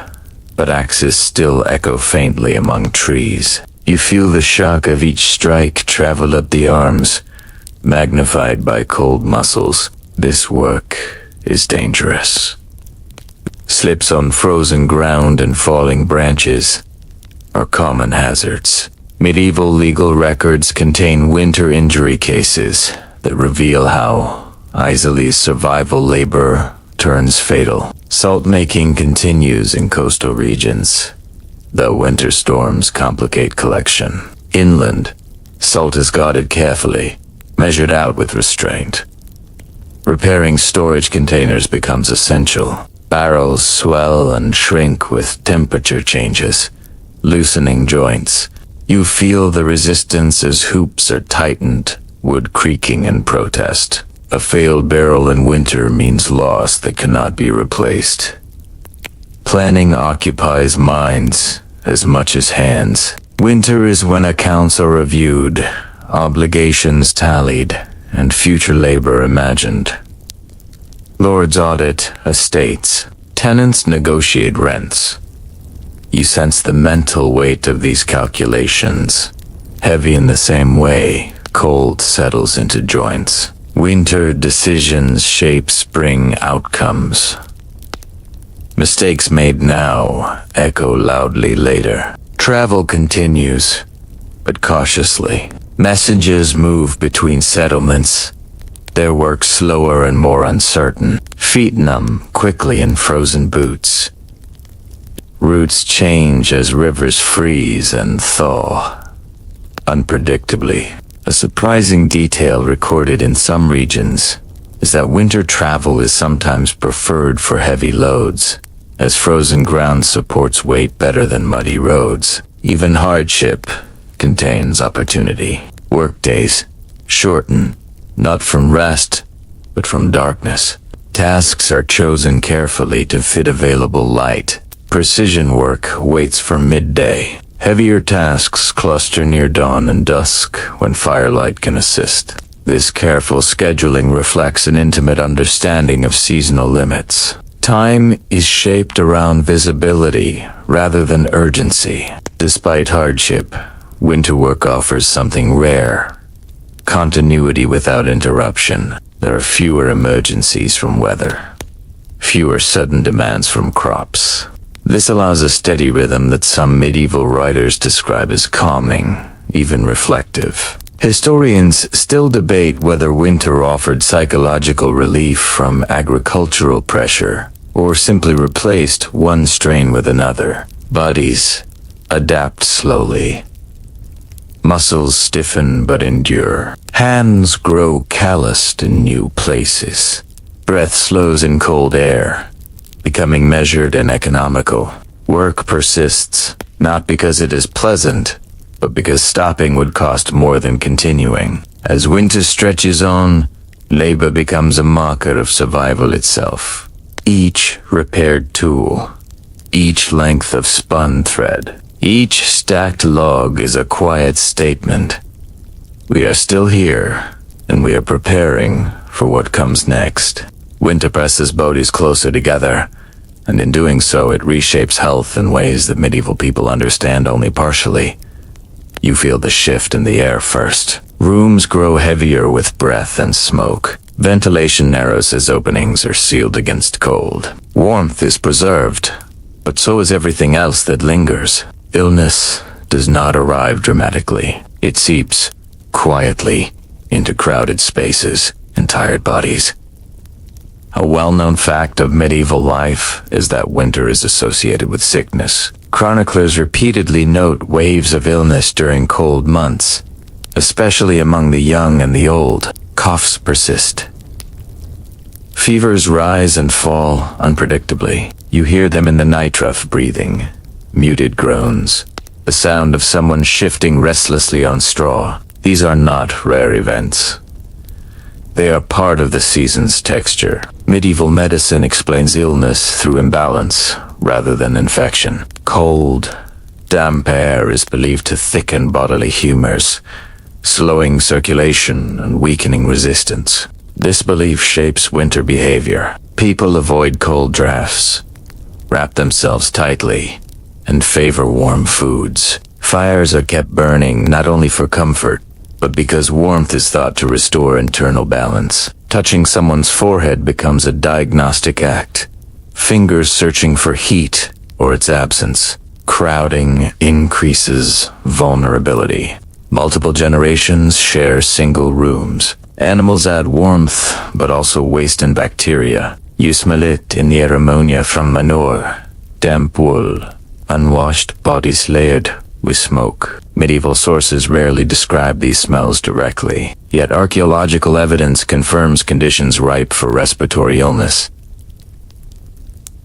but axes still echo faintly among trees. You feel the shock of each strike travel up the arms, magnified by cold muscles. This work is dangerous. Slips on frozen ground and falling branches are common hazards. Medieval legal records contain winter injury cases that reveal how easily survival labor turns fatal. Salt making continues in coastal regions, though winter storms complicate collection. Inland, salt is guarded carefully, measured out with restraint. Repairing storage containers becomes essential. Barrels swell and shrink with temperature changes, loosening joints. You feel the resistance as hoops are tightened, wood creaking in protest. A failed barrel in winter means loss that cannot be replaced. Planning occupies minds as much as hands. Winter is when accounts are reviewed, obligations tallied, and future labor imagined. Lords audit estates. Tenants negotiate rents. You sense the mental weight of these calculations. Heavy in the same way, cold settles into joints. Winter decisions shape spring outcomes. Mistakes made now echo loudly later. Travel continues, but cautiously. Messages move between settlements, their work slower and more uncertain. Feet numb quickly in frozen boots. Routes change as rivers freeze and thaw. Unpredictably, a surprising detail recorded in some regions is that winter travel is sometimes preferred for heavy loads, as frozen ground supports weight better than muddy roads. Even hardship contains opportunity. Workdays shorten, not from rest, but from darkness. Tasks are chosen carefully to fit available light. Precision work waits for midday. Heavier tasks cluster near dawn and dusk when firelight can assist. This careful scheduling reflects an intimate understanding of seasonal limits. Time is shaped around visibility rather than urgency. Despite hardship, winter work offers something rare: continuity without interruption. There are fewer emergencies from weather, fewer sudden demands from crops. This allows a steady rhythm that some medieval writers describe as calming, even reflective. Historians still debate whether winter offered psychological relief from agricultural pressure, or simply replaced one strain with another. Bodies adapt slowly. Muscles stiffen but endure. Hands grow calloused in new places. Breath slows in cold air, becoming measured and economical. Work persists, not because it is pleasant, but because stopping would cost more than continuing. As winter stretches on, labor becomes a marker of survival itself. Each repaired tool, each length of spun thread, each stacked log is a quiet statement. We are still here, and we are preparing for what comes next. Winter presses bodies closer together, and in doing so it reshapes health in ways that medieval people understand only partially. You feel the shift in the air first. Rooms grow heavier with breath and smoke. Ventilation narrows as openings are sealed against cold. Warmth is preserved, but so is everything else that lingers. Illness does not arrive dramatically. It seeps quietly into crowded spaces and tired bodies. A well-known fact of medieval life is that winter is associated with sickness. Chroniclers repeatedly note waves of illness during cold months, especially among the young and the old. Coughs persist. Fevers rise and fall unpredictably. You hear them in the night, rough breathing, muted groans, the sound of someone shifting restlessly on straw. These are not rare events. They are part of the season's texture. Medieval medicine explains illness through imbalance rather than infection. Cold, damp air is believed to thicken bodily humors, slowing circulation and weakening resistance. This belief shapes winter behavior. People avoid cold drafts, wrap themselves tightly, and favor warm foods. Fires are kept burning not only for comfort, but because warmth is thought to restore internal balance. Touching someone's forehead becomes a diagnostic act. Fingers searching for heat or its absence. Crowding increases vulnerability. Multiple generations share single rooms. Animals add warmth, but also waste and bacteria. You smell it in the air, ammonia from manure, damp wool, unwashed bodies layered with smoke. Medieval sources rarely describe these smells directly, yet archaeological evidence confirms conditions ripe for respiratory illness.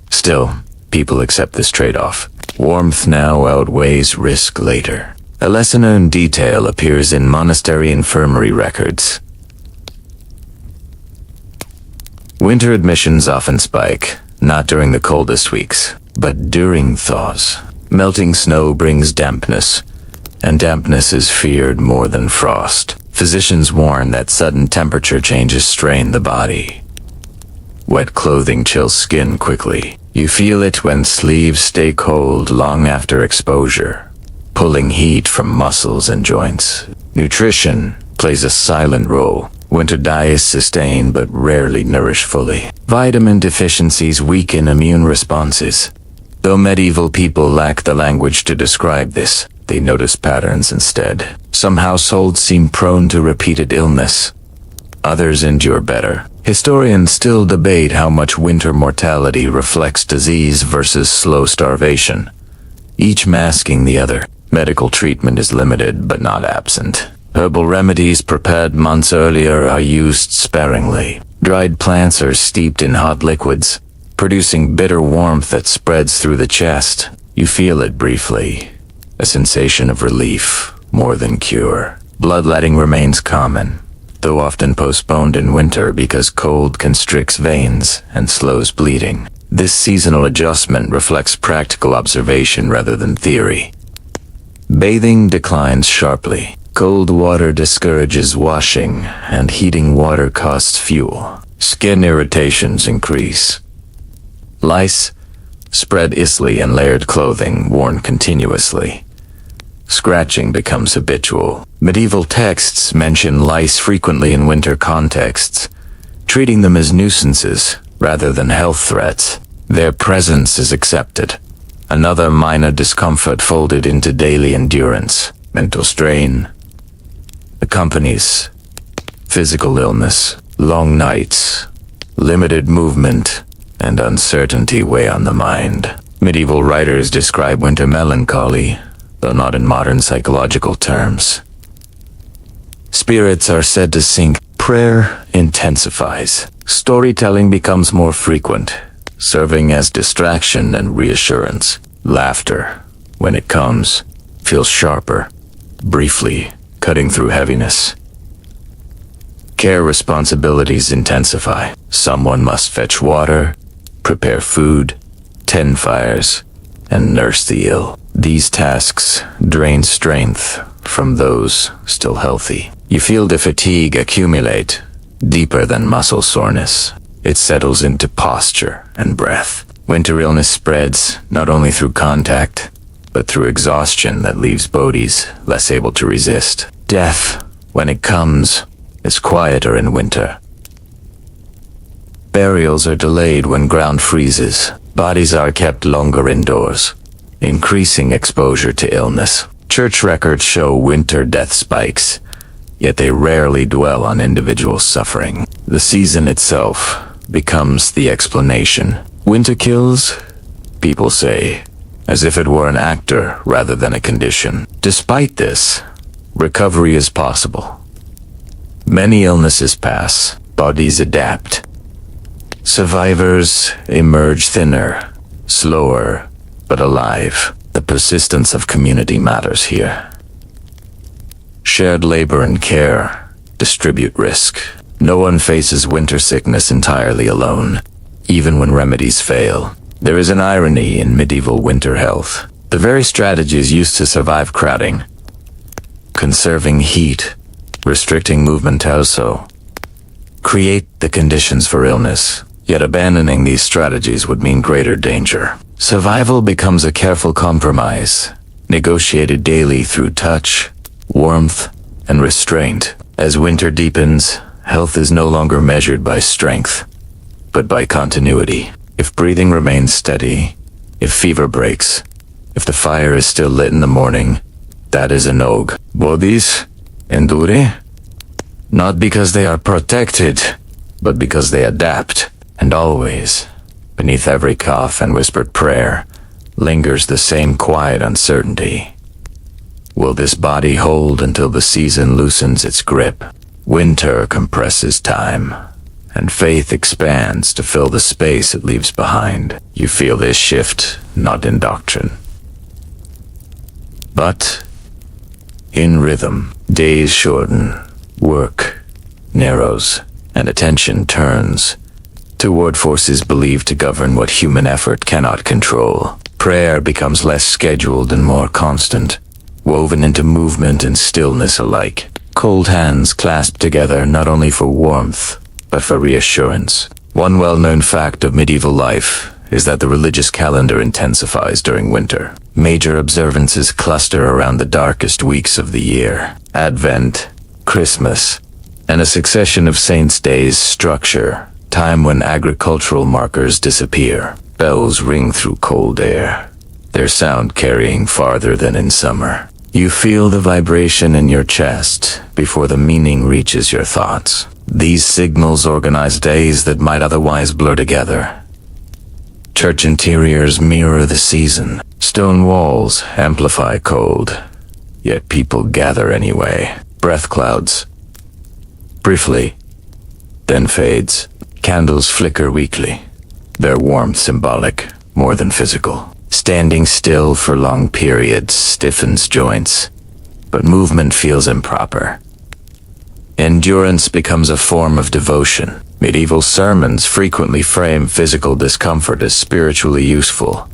Still, people accept this trade-off. Warmth now outweighs risk later. A lesser-known detail appears in monastery infirmary records. Winter admissions often spike, not during the coldest weeks, but during thaws. Melting snow brings dampness, and dampness is feared more than frost. Physicians warn that sudden temperature changes strain the body. Wet clothing chills skin quickly. You feel it when sleeves stay cold long after exposure, pulling heat from muscles and joints. Nutrition plays a silent role. Winter diets sustain but rarely nourish fully. Vitamin deficiencies weaken immune responses. Though medieval people lack the language to describe this, they notice patterns instead. Some households seem prone to repeated illness. Others endure better. Historians still debate how much winter mortality reflects disease versus slow starvation, each masking the other. Medical treatment is limited but not absent. Herbal remedies prepared months earlier are used sparingly. Dried plants are steeped in hot liquids, producing bitter warmth that spreads through the chest. You feel it briefly, a sensation of relief more than cure. Bloodletting remains common, though often postponed in winter because cold constricts veins and slows bleeding. This seasonal adjustment reflects practical observation rather than theory. Bathing declines sharply. Cold water discourages washing, and heating water costs fuel. Skin irritations increase. Lice spread easily in layered clothing worn continuously. Scratching becomes habitual. Medieval texts mention lice frequently in winter contexts, treating them as nuisances rather than health threats. Their presence is accepted. Another minor discomfort folded into daily endurance. Mental strain accompanies physical illness. Long nights, limited movement, and uncertainty weigh on the mind. Medieval writers describe winter melancholy, though not in modern psychological terms. Spirits are said to sink. Prayer intensifies. Storytelling becomes more frequent, serving as distraction and reassurance. Laughter, when it comes, feels sharper, briefly cutting through heaviness. Care responsibilities intensify. Someone must fetch water, prepare food, tend fires, and nurse the ill. These tasks drain strength from those still healthy. You feel the fatigue accumulate, deeper than muscle soreness. It settles into posture and breath. Winter illness spreads not only through contact, but through exhaustion that leaves bodies less able to resist. Death, when it comes, is quieter in winter. Burials are delayed when ground freezes. Bodies are kept longer indoors, increasing exposure to illness. Church records show winter death spikes, yet they rarely dwell on individual suffering. The season itself becomes the explanation. Winter kills, people say, as if it were an actor rather than a condition. Despite this, recovery is possible. Many illnesses pass, bodies adapt. Survivors emerge thinner, slower, but alive. The persistence of community matters here. Shared labor and care distribute risk. No one faces winter sickness entirely alone, even when remedies fail. There is an irony in medieval winter health. The very strategies used to survive crowding, conserving heat, restricting movement also, create the conditions for illness. Yet abandoning these strategies would mean greater danger. Survival becomes a careful compromise, negotiated daily through touch, warmth, and restraint. As winter deepens, health is no longer measured by strength, but by continuity. If breathing remains steady, if fever breaks, if the fire is still lit in the morning, that is an og. Bodies endure, not because they are protected, but because they adapt. And always, beneath every cough and whispered prayer, lingers the same quiet uncertainty. Will this body hold until the season loosens its grip? Winter compresses time, and faith expands to fill the space it leaves behind. You feel this shift not in doctrine, but in rhythm. Days shorten, work narrows, and attention turns toward forces believed to govern what human effort cannot control. Prayer becomes less scheduled and more constant, woven into movement and stillness alike. Cold hands clasped together not only for warmth, but for reassurance. One well-known fact of medieval life is that the religious calendar intensifies during winter. Major observances cluster around the darkest weeks of the year. Advent, Christmas, and a succession of saints' days structure time when agricultural markers disappear. Bells ring through cold air, their sound carrying farther than in summer. You feel the vibration in your chest before the meaning reaches your thoughts. These signals organize days that might otherwise blur together. Church interiors mirror the season. Stone walls amplify cold, yet people gather anyway. Breath clouds, briefly, then fades. Candles flicker weakly, their warmth symbolic more than physical. Standing still for long periods stiffens joints, but movement feels improper. Endurance becomes a form of devotion. Medieval sermons frequently frame physical discomfort as spiritually useful,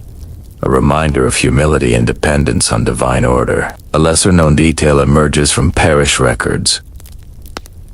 a reminder of humility and dependence on divine order. A lesser-known detail emerges from parish records.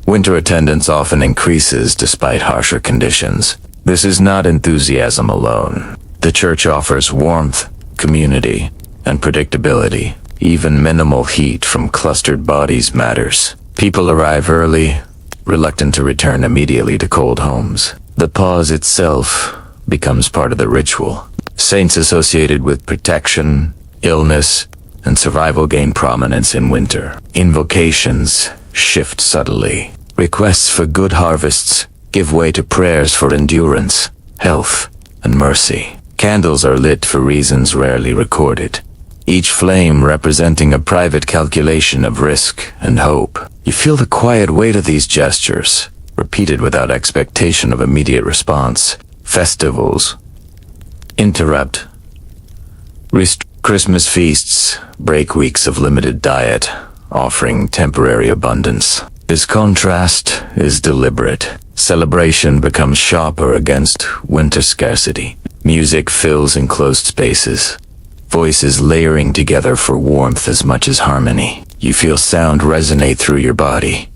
Winter attendance often increases despite harsher conditions. This is not enthusiasm alone. The church offers warmth, community, and predictability. Even minimal heat from clustered bodies matters. People arrive early, reluctant to return immediately to cold homes. The pause itself becomes part of the ritual. Saints associated with protection, illness, and survival gain prominence in winter. Invocations shift subtly. Requests for good harvests give way to prayers for endurance, health, and mercy. Candles are lit for reasons rarely recorded, each flame representing a private calculation of risk and hope. You feel the quiet weight of these gestures, repeated without expectation of immediate response. Festivals interrupt Christmas feasts break weeks of limited diet, offering temporary abundance. This contrast is deliberate. Celebration becomes sharper against winter scarcity. Music fills enclosed spaces, voices layering together for warmth as much as harmony. You feel sound resonate through your body,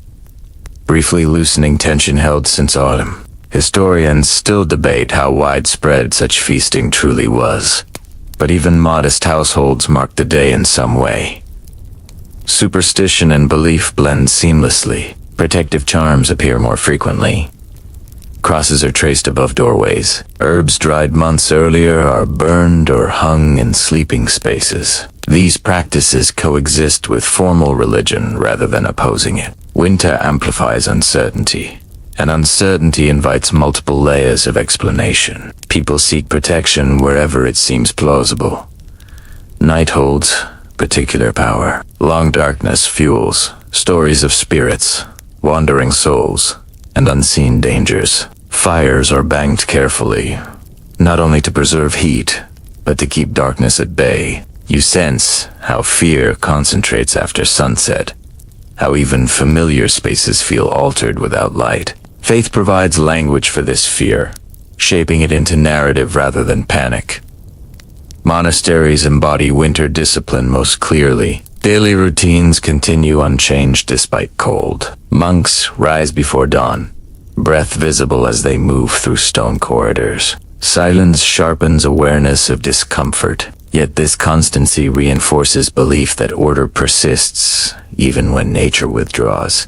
briefly loosening tension held since autumn. Historians still debate how widespread such feasting truly was, but even modest households mark the day in some way. Superstition and belief blend seamlessly. Protective charms appear more frequently. Crosses are traced above doorways. Herbs dried months earlier are burned or hung in sleeping spaces. These practices coexist with formal religion rather than opposing it. Winter amplifies uncertainty, and uncertainty invites multiple layers of explanation. People seek protection wherever it seems plausible. Night holds particular power. Long darkness fuels stories of spirits, wandering souls, and unseen dangers. Fires are banked carefully, not only to preserve heat, but to keep darkness at bay. You sense how fear concentrates after sunset, how even familiar spaces feel altered without light. Faith provides language for this fear, shaping it into narrative rather than panic. Monasteries embody winter discipline most clearly. Daily routines continue unchanged despite cold. Monks rise before dawn, breath visible as they move through stone corridors. Silence sharpens awareness of discomfort, yet this constancy reinforces belief that order persists even when nature withdraws.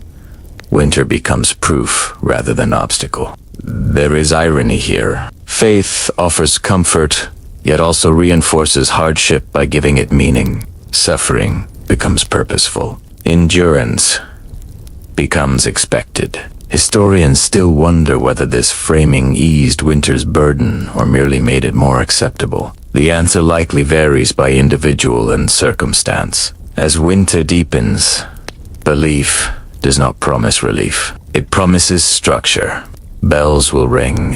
Winter becomes proof rather than obstacle. There is irony here. Faith offers comfort, yet also reinforces hardship by giving it meaning. Suffering becomes purposeful. Endurance becomes expected. Historians still wonder whether this framing eased winter's burden or merely made it more acceptable. The answer likely varies by individual and circumstance. As winter deepens, belief does not promise relief. It promises structure. Bells will ring.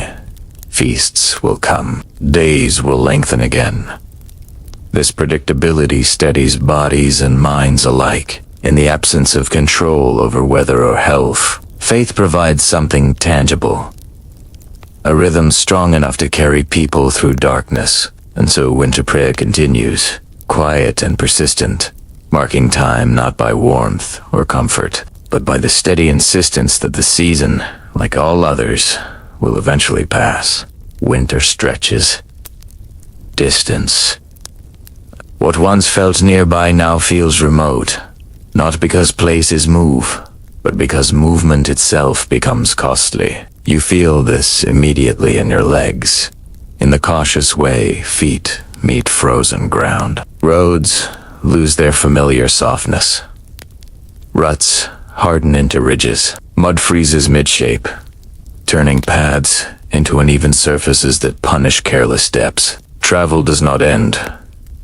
Feasts will come. Days will lengthen again. This predictability steadies bodies and minds alike. In the absence of control over weather or health, faith provides something tangible. A rhythm strong enough to carry people through darkness. And so winter prayer continues, quiet and persistent, marking time not by warmth or comfort, but by the steady insistence that the season, like all others, will eventually pass. Winter stretches. Distance. What once felt nearby now feels remote, not because places move, but because movement itself becomes costly. You feel this immediately in your legs. In the cautious way, feet meet frozen ground. Roads lose their familiar softness. Ruts harden into ridges. Mud freezes mid-shape, turning paths into uneven surfaces that punish careless steps. Travel does not end,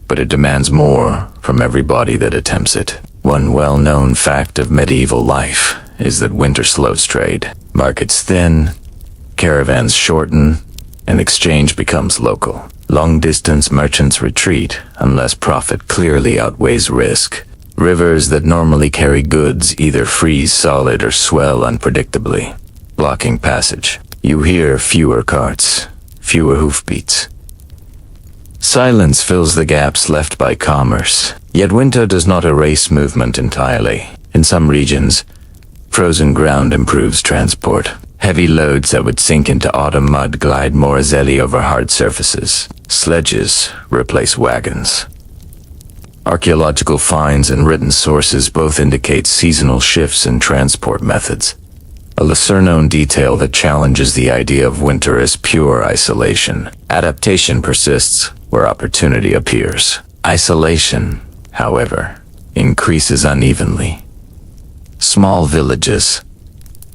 but it demands more from every body that attempts it. One well-known fact of medieval life is that winter slows trade. Markets thin, caravans shorten, and exchange becomes local. Long-distance merchants retreat unless profit clearly outweighs risk. Rivers that normally carry goods either freeze solid or swell unpredictably, blocking passage. You hear fewer carts, fewer hoofbeats. Silence fills the gaps left by commerce. Yet winter does not erase movement entirely. In some regions, frozen ground improves transport. Heavy loads that would sink into autumn mud glide more easily over hard surfaces. Sledges replace wagons. Archaeological finds and written sources both indicate seasonal shifts in transport methods. A lesser-known detail that challenges the idea of winter as pure isolation. Adaptation persists where opportunity appears. Isolation, however, increases unevenly. Small villages,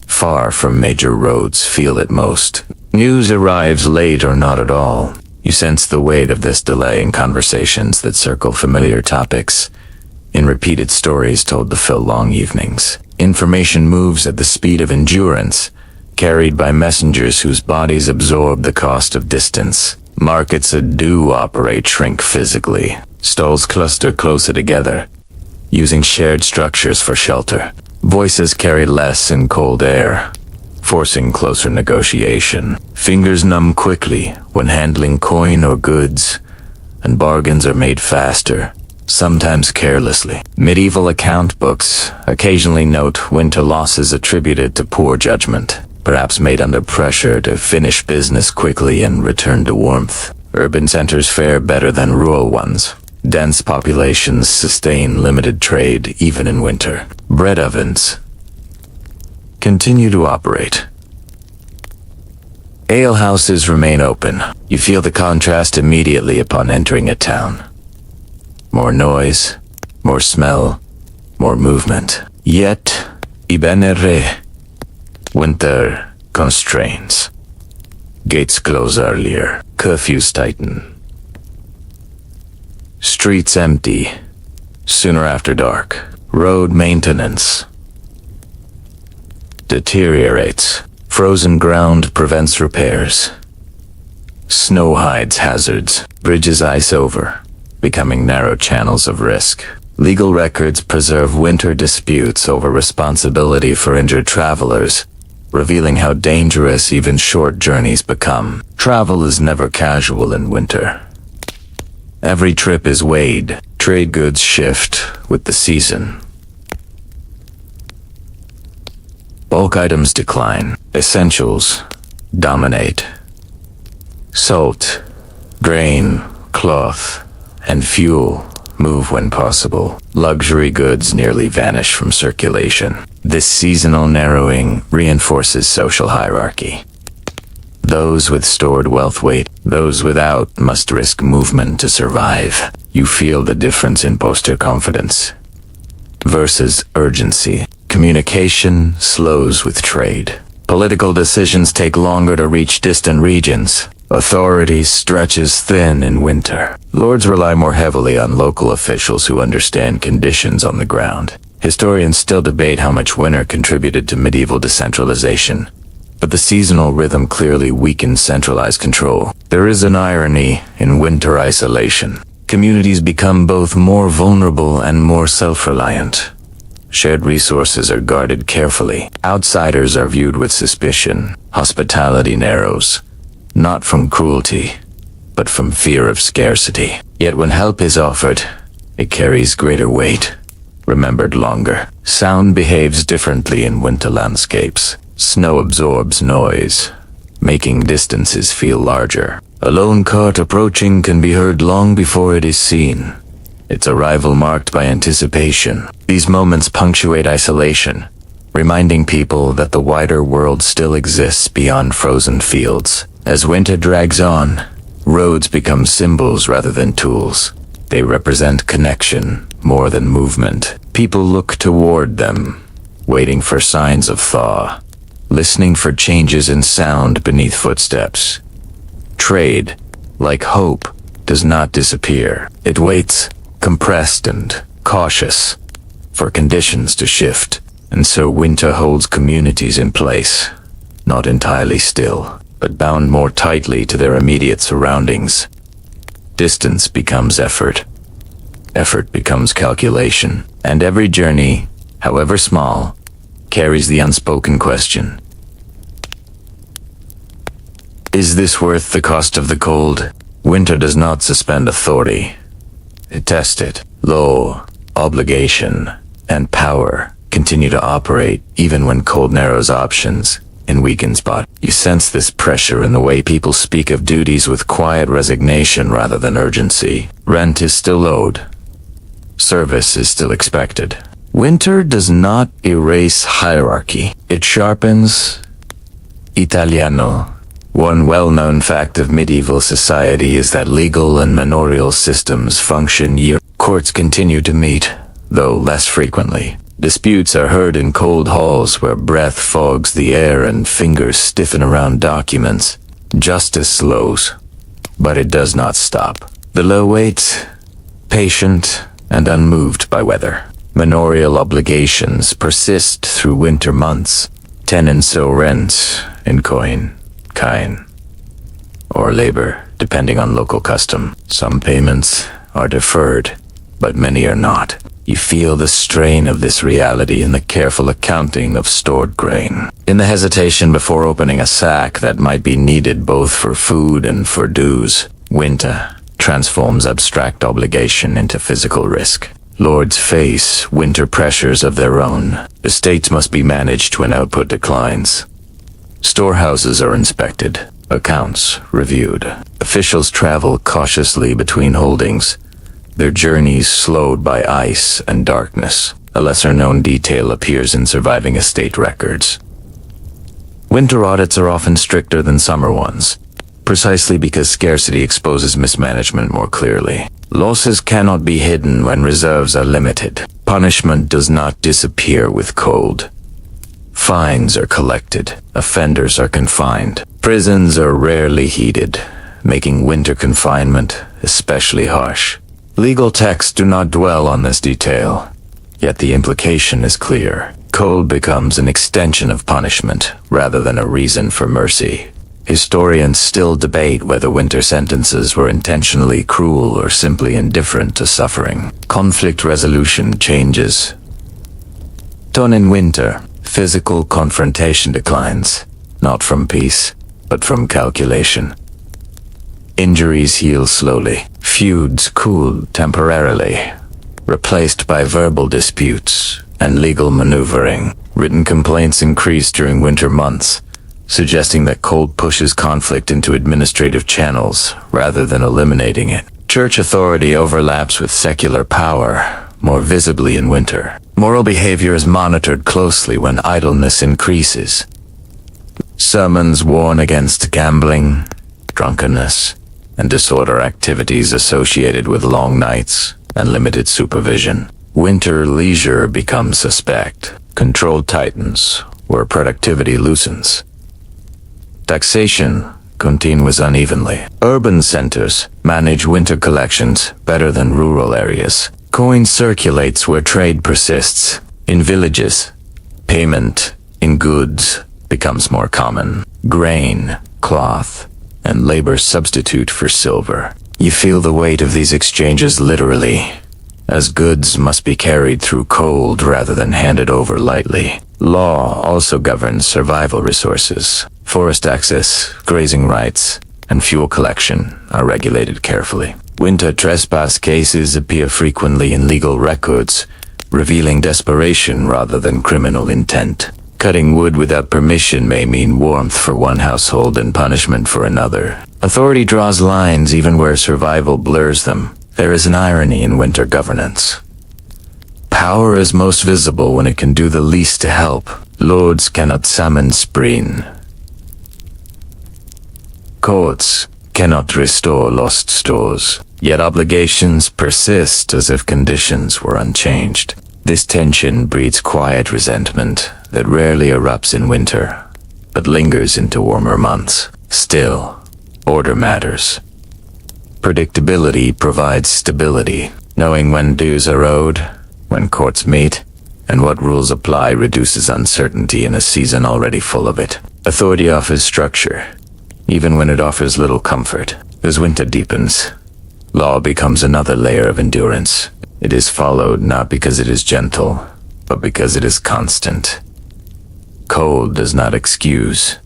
far from major roads, feel it most. News arrives late or not at all. You sense the weight of this delay in conversations that circle familiar topics, in repeated stories told to fill long evenings. Information moves at the speed of endurance, carried by messengers whose bodies absorb the cost of distance. Markets that do operate shrink physically. Stalls cluster closer together, using shared structures for shelter. Voices carry less in cold air, forcing closer negotiation. Fingers numb quickly when handling coin or goods, and bargains are made faster, sometimes carelessly. Medieval account books occasionally note winter losses attributed to poor judgment, perhaps made under pressure to finish business quickly and return to warmth. Urban centers fare better than rural ones. Dense populations sustain limited trade even in winter. Bread ovens continue to operate. Ale houses remain open. You feel the contrast immediately upon entering a town. More noise, more smell, more movement. Yet, Ibenere, winter constraints. Gates close earlier. Curfews tighten. Streets empty, sooner after dark. Road maintenance deteriorates. Frozen ground prevents repairs. Snow hides hazards. Bridges ice over, becoming narrow channels of risk. Legal records preserve winter disputes over responsibility for injured travelers, revealing how dangerous even short journeys become. Travel is never casual in winter. Every trip is weighed. Trade goods shift with the season. Bulk items decline. Essentials dominate. Salt, grain, cloth, and fuel move when possible. Luxury goods nearly vanish from circulation. This seasonal narrowing reinforces social hierarchy. Those with stored wealth wait. Those without must risk movement to survive. You feel the difference in posture confidence versus urgency. Communication slows with trade. Political decisions take longer to reach distant regions. Authority stretches thin in winter. Lords rely more heavily on local officials who understand conditions on the ground. Historians still debate how much winter contributed to medieval decentralization, but the seasonal rhythm clearly weakens centralized control. There is an irony in winter isolation. Communities become both more vulnerable and more self-reliant. Shared resources are guarded carefully. Outsiders are viewed with suspicion. Hospitality narrows, not from cruelty, but from fear of scarcity. Yet when help is offered, it carries greater weight, remembered longer. Sound behaves differently in winter landscapes. Snow absorbs noise, making distances feel larger. A lone cart approaching can be heard long before it is seen, its arrival marked by anticipation. These moments punctuate isolation, reminding people that the wider world still exists beyond frozen fields. As winter drags on, roads become symbols rather than tools. They represent connection more than movement. People look toward them, waiting for signs of thaw, listening for changes in sound beneath footsteps. Trade, like hope, does not disappear. It waits, compressed and cautious, for conditions to shift. And so winter holds communities in place, not entirely still, but bound more tightly to their immediate surroundings. Distance becomes effort. Effort becomes calculation. And every journey, however small, carries the unspoken question: is this worth the cost of the cold? Winter does not suspend authority. It tests it. Law, obligation, and power continue to operate even when cold narrows options and weakens body. You sense this pressure in the way people speak of duties with quiet resignation rather than urgency. Rent is still owed. Service is still expected. Winter does not erase hierarchy. It sharpens Italiano. One well-known fact of medieval society is that legal and manorial systems function year. Courts continue to meet, though less frequently. Disputes are heard in cold halls where breath fogs the air and fingers stiffen around documents. Justice slows, but it does not stop. The law waits, patient and unmoved by weather. Manorial obligations persist through winter months. Tenants owe rent in coin, kine, or labor. depending on local custom. Some payments are deferred, but many are not. You feel the strain of this reality in the careful accounting of stored grain, in the hesitation before opening a sack that might be needed both for food and for dues. Winter transforms abstract obligation into physical risk. Lords face winter pressures of their own. Estates must be managed when output declines. Storehouses are inspected, accounts reviewed. Officials travel cautiously between holdings, their journeys slowed by ice and darkness. A lesser-known detail appears in surviving estate records. Winter audits are often stricter than summer ones, precisely because scarcity exposes mismanagement more clearly. Losses cannot be hidden when reserves are limited. Punishment does not disappear with cold. Fines are collected. Offenders are confined. Prisons are rarely heated, making winter confinement especially harsh. Legal texts do not dwell on this detail, yet the implication is clear. Cold becomes an extension of punishment rather than a reason for mercy. Historians still debate whether winter sentences were intentionally cruel or simply indifferent to suffering. Conflict resolution changes. Tone in winter, physical confrontation declines, not from peace, but from calculation. Injuries heal slowly. Feuds cool temporarily, replaced by verbal disputes and legal maneuvering. Written complaints increase during winter months, suggesting that cold pushes conflict into administrative channels rather than eliminating it. Church authority overlaps with secular power, more visibly in winter. Moral behavior is monitored closely when idleness increases. Sermons warn against gambling, drunkenness, and disorder activities associated with long nights and limited supervision. Winter leisure becomes suspect. Control tightens where productivity loosens. Taxation continues unevenly. Urban centers manage winter collections better than rural areas. Coin circulates where trade persists. In villages, payment in goods becomes more common. Grain, cloth, and labor substitute for silver. You feel the weight of these exchanges literally, as goods must be carried through cold rather than handed over lightly. Law also governs survival resources. Forest access, grazing rights, and fuel collection are regulated carefully. Winter trespass cases appear frequently in legal records, revealing desperation rather than criminal intent. Cutting wood without permission may mean warmth for one household and punishment for another. Authority draws lines even where survival blurs them. There is an irony in winter governance. Power is most visible when it can do the least to help. Lords cannot summon spleen. Courts cannot restore lost stores. Yet obligations persist as if conditions were unchanged. This tension breeds quiet resentment that rarely erupts in winter, but lingers into warmer months. Still, order matters. Predictability provides stability. Knowing when dues are owed, when courts meet, and what rules apply reduces uncertainty in a season already full of it. Authority offers structure, even when it offers little comfort. As winter deepens, law becomes another layer of endurance. It is followed not because it is gentle, but because it is constant. Cold does not excuse.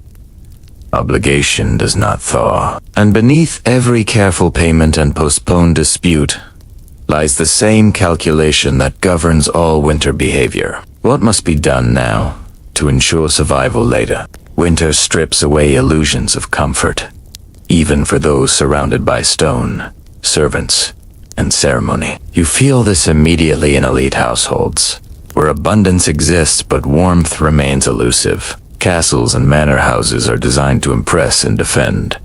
Obligation does not thaw. And beneath every careful payment and postponed dispute lies the same calculation that governs all winter behavior. What must be done now to ensure survival later? Winter strips away illusions of comfort, even for those surrounded by stone, servants, and ceremony. You feel this immediately in elite households, where abundance exists but warmth remains elusive. Castles and manor houses are designed to impress and defend,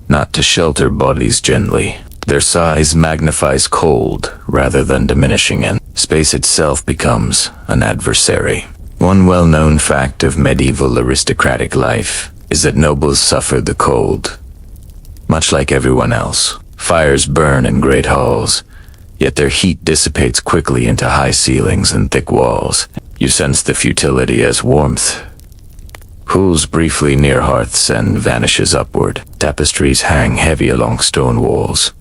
not to shelter bodies gently. Their size magnifies cold rather than diminishing it. Space itself becomes an adversary. One well-known fact of medieval aristocratic life is that nobles suffered the cold, much like everyone else. Fires burn in great halls, yet their heat dissipates quickly into high ceilings and thick walls. You sense the futility as warmth cools briefly near hearths and vanishes upward. Tapestries hang heavy along stone walls,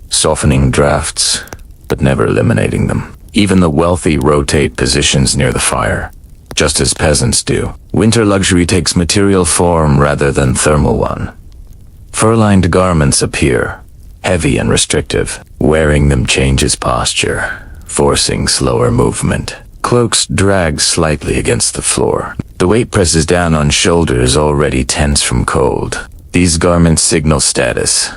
softening drafts, but never eliminating them. Even the wealthy rotate positions near the fire, just as peasants do. Winter luxury takes material form rather than thermal one. Fur-lined garments appear, heavy and restrictive. Wearing them changes posture, forcing slower movement. Cloaks drag slightly against the floor. The weight presses down on shoulders already tense from cold. These garments signal status,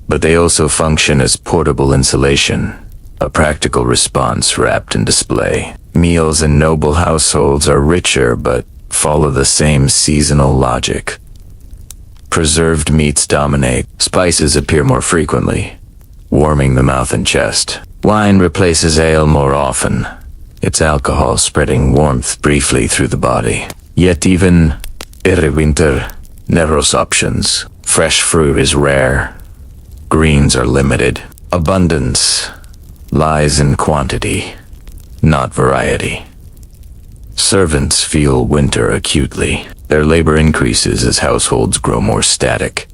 but they also function as portable insulation, a practical response wrapped in display. Meals in noble households are richer but follow the same seasonal logic. Preserved meats dominate. Spices appear more frequently, warming the mouth and chest. Wine replaces ale more often, its alcohol spreading warmth briefly through the body. Yet even in winter, narrows options. Fresh fruit is rare. Greens are limited. Abundance lies in quantity, not variety. Servants feel winter acutely. Their labor increases as households grow more static.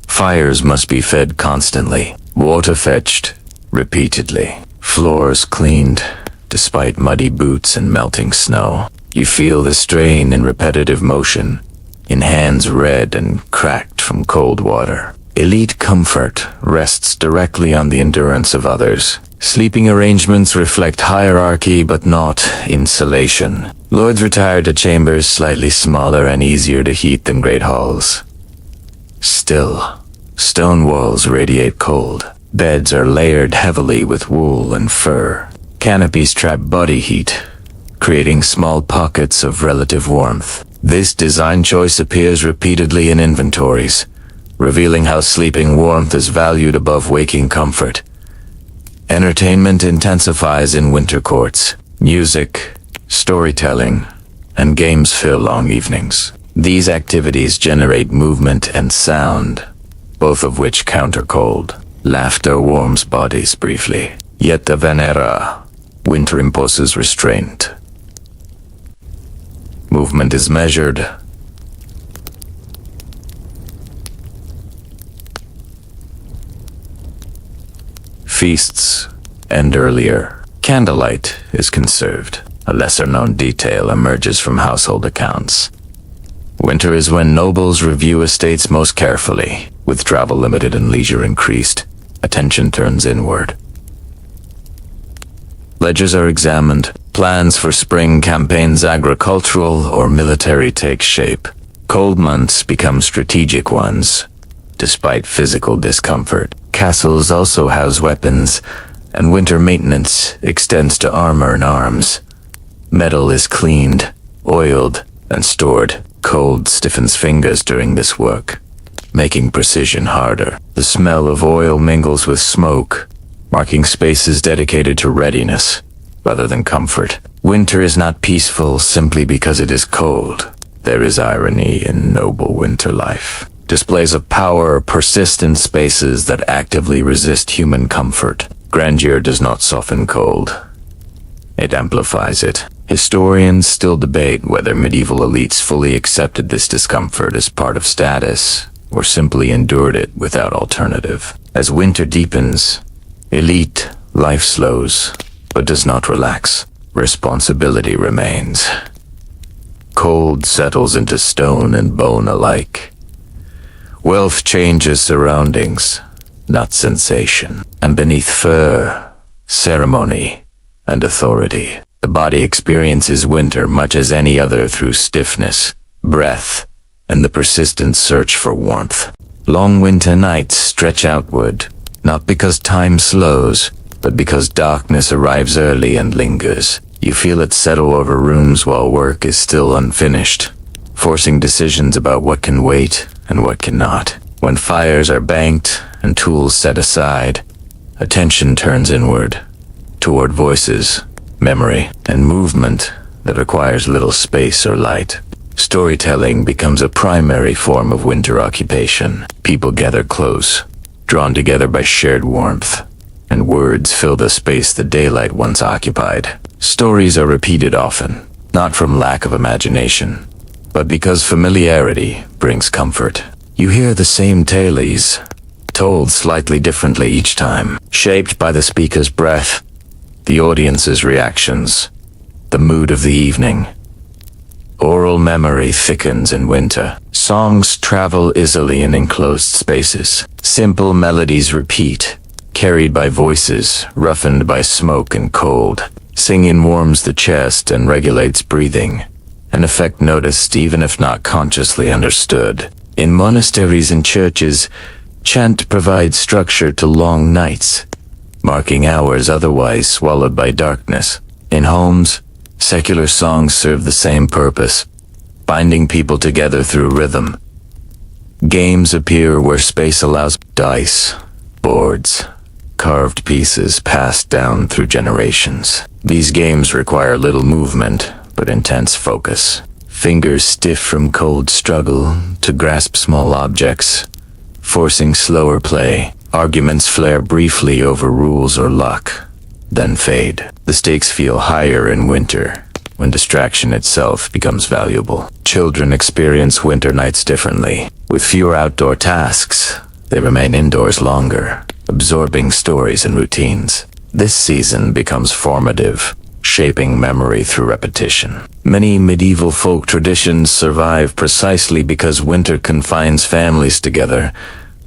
Fires must be fed constantly, water fetched repeatedly, floors cleaned despite muddy boots and melting snow. You feel the strain in repetitive motion, in hands red and cracked from cold water. Elite comfort rests directly on the endurance of others. Sleeping arrangements reflect hierarchy but not insulation. Lords retire to chambers slightly smaller and easier to heat than great halls. Still, stone walls radiate cold. Beds are layered heavily with wool and fur. Canopies trap body heat, creating small pockets of relative warmth. This design choice appears repeatedly in inventories, revealing how sleeping warmth is valued above waking comfort. Entertainment intensifies in winter courts. Music, storytelling, and games fill long evenings. These activities generate movement and sound, both of which counter cold. Laughter warms bodies briefly. Yet the Venera, winter imposes restraint. Movement is measured. Feasts end earlier. Candlelight is conserved. A lesser-known detail emerges from household accounts. Winter is when nobles review estates most carefully. With travel limited and leisure increased, attention turns inward. Ledgers are examined. Plans for spring campaigns, agricultural or military, take shape. Cold months become strategic ones, despite physical discomfort. Castles also house weapons, and winter maintenance extends to armor and arms. Metal is cleaned, oiled, and stored. Cold stiffens fingers during this work, making precision harder. The smell of oil mingles with smoke, marking spaces dedicated to readiness rather than comfort. Winter is not peaceful simply because it is cold. There is irony in noble winter life. Displays of power persist in spaces that actively resist human comfort. Grandeur does not soften cold. It amplifies it. Historians still debate whether medieval elites fully accepted this discomfort as part of status, or simply endured it without alternative. As winter deepens, elite life slows, but does not relax. Responsibility remains. Cold settles into stone and bone alike. Wealth changes surroundings, not sensation. And beneath fur, ceremony, and authority. The body experiences winter much as any other through stiffness, breath, and the persistent search for warmth. Long winter nights stretch outward, not because time slows, but because darkness arrives early and lingers. You feel it settle over rooms while work is still unfinished, forcing decisions about what can wait and what cannot. When fires are banked and tools set aside, attention turns inward, toward voices, memory, and movement that requires little space or light. Storytelling becomes a primary form of winter occupation. People gather close, drawn together by shared warmth, and words fill the space the daylight once occupied. Stories are repeated often, not from lack of imagination, but because familiarity brings comfort. You hear the same tales, told slightly differently each time, shaped by the speaker's breath, the audience's reactions, the mood of the evening. Oral memory thickens in winter. Songs travel easily in enclosed spaces. Simple melodies repeat, carried by voices roughened by smoke and cold. Singing warms the chest and regulates breathing, an effect noticed even if not consciously understood. In monasteries and churches, chant provides structure to long nights, marking hours otherwise swallowed by darkness. In homes, secular songs serve the same purpose, binding people together through rhythm. Games appear where space allows dice, boards, carved pieces passed down through generations. These games require little movement, but intense focus. Fingers stiff from cold struggle to grasp small objects, forcing slower play. Arguments flare briefly over rules or luck, then fade. The stakes feel higher in winter, when distraction itself becomes valuable. Children experience winter nights differently. With fewer outdoor tasks, they remain indoors longer, absorbing stories and routines. This season becomes formative, shaping memory through repetition. Many medieval folk traditions survive precisely because winter confines families together,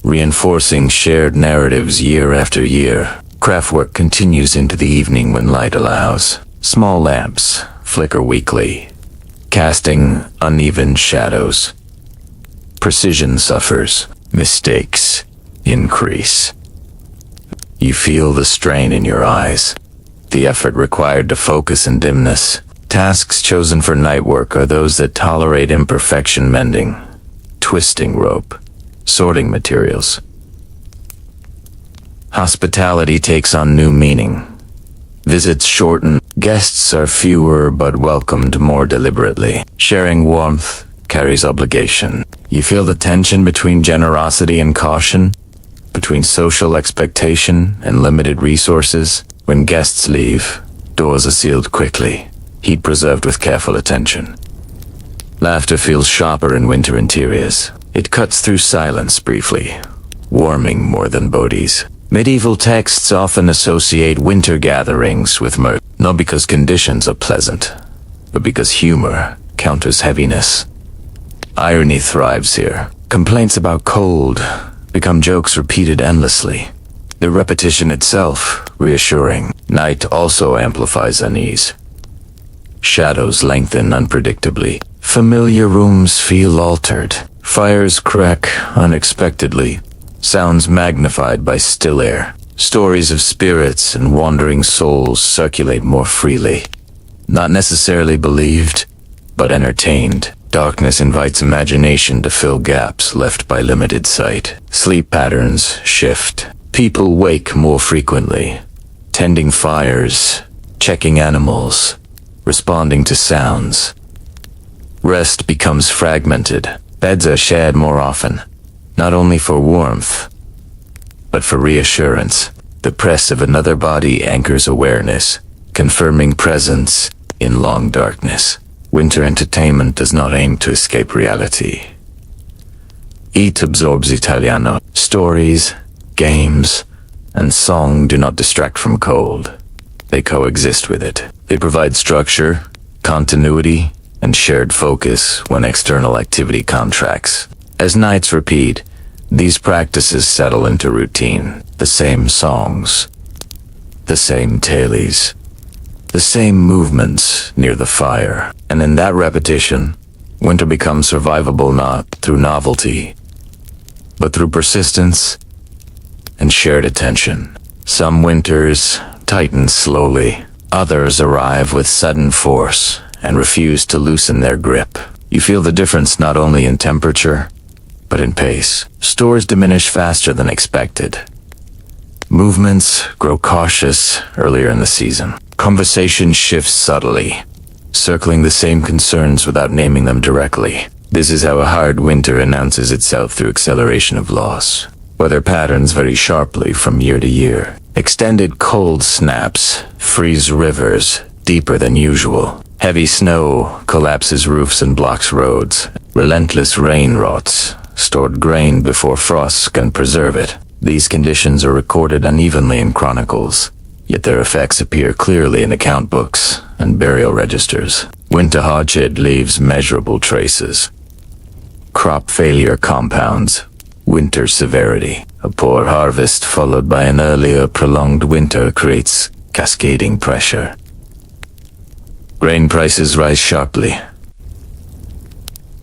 reinforcing shared narratives year after year. Craftwork continues into the evening when light allows. Small lamps flicker weakly, casting uneven shadows. Precision suffers, mistakes increase. You feel the strain in your eyes, the effort required to focus in dimness. Tasks chosen for night work are those that tolerate imperfection: mending, twisting rope, sorting materials. Hospitality takes on new meaning. Visits shorten, guests are fewer but welcomed more deliberately. Sharing warmth carries obligation. You feel the tension between generosity and caution, between social expectation and limited resources. When guests leave, doors are sealed quickly, heat preserved with careful attention. Laughter feels sharper in winter interiors. It cuts through silence briefly, warming more than bodies. Medieval texts often associate winter gatherings with mirth, not because conditions are pleasant, but because humor counters heaviness. Irony thrives here. Complaints about cold become jokes repeated endlessly, the repetition itself reassuring. Night also amplifies unease. Shadows lengthen unpredictably. Familiar rooms feel altered. Fires crack unexpectedly. Sounds magnified by still air. Stories of spirits and wandering souls circulate more freely. Not necessarily believed, but entertained. Darkness invites imagination to fill gaps left by limited sight. Sleep patterns shift. People wake more frequently, tending fires, checking animals, responding to sounds. Rest becomes fragmented. Beds are shared more often, not only for warmth, but for reassurance. The press of another body anchors awareness, confirming presence in long darkness. Winter entertainment does not aim to escape reality. It absorbs Italiano. Stories, games, and song do not distract from cold. They coexist with it. They provide structure, continuity, and shared focus when external activity contracts. As nights repeat, these practices settle into routine. The same songs, the same tales, the same movements near the fire. And in that repetition, winter becomes survivable not through novelty, but through persistence and shared attention. Some winters tighten slowly. Others arrive with sudden force and refuse to loosen their grip. You feel the difference not only in temperature, but in pace. Stores diminish faster than expected. Movements grow cautious earlier in the season. Conversation shifts subtly, circling the same concerns without naming them directly. This is how a hard winter announces itself through acceleration of loss. Weather patterns vary sharply from year to year. Extended cold snaps freeze rivers deeper than usual. Heavy snow collapses roofs and blocks roads. Relentless rain rots stored grain before frosts can preserve it. These conditions are recorded unevenly in chronicles, yet their effects appear clearly in account books and burial registers. Winter hardship leaves measurable traces. Crop failure compounds winter severity. A poor harvest followed by an earlier prolonged winter creates cascading pressure. Grain prices rise sharply.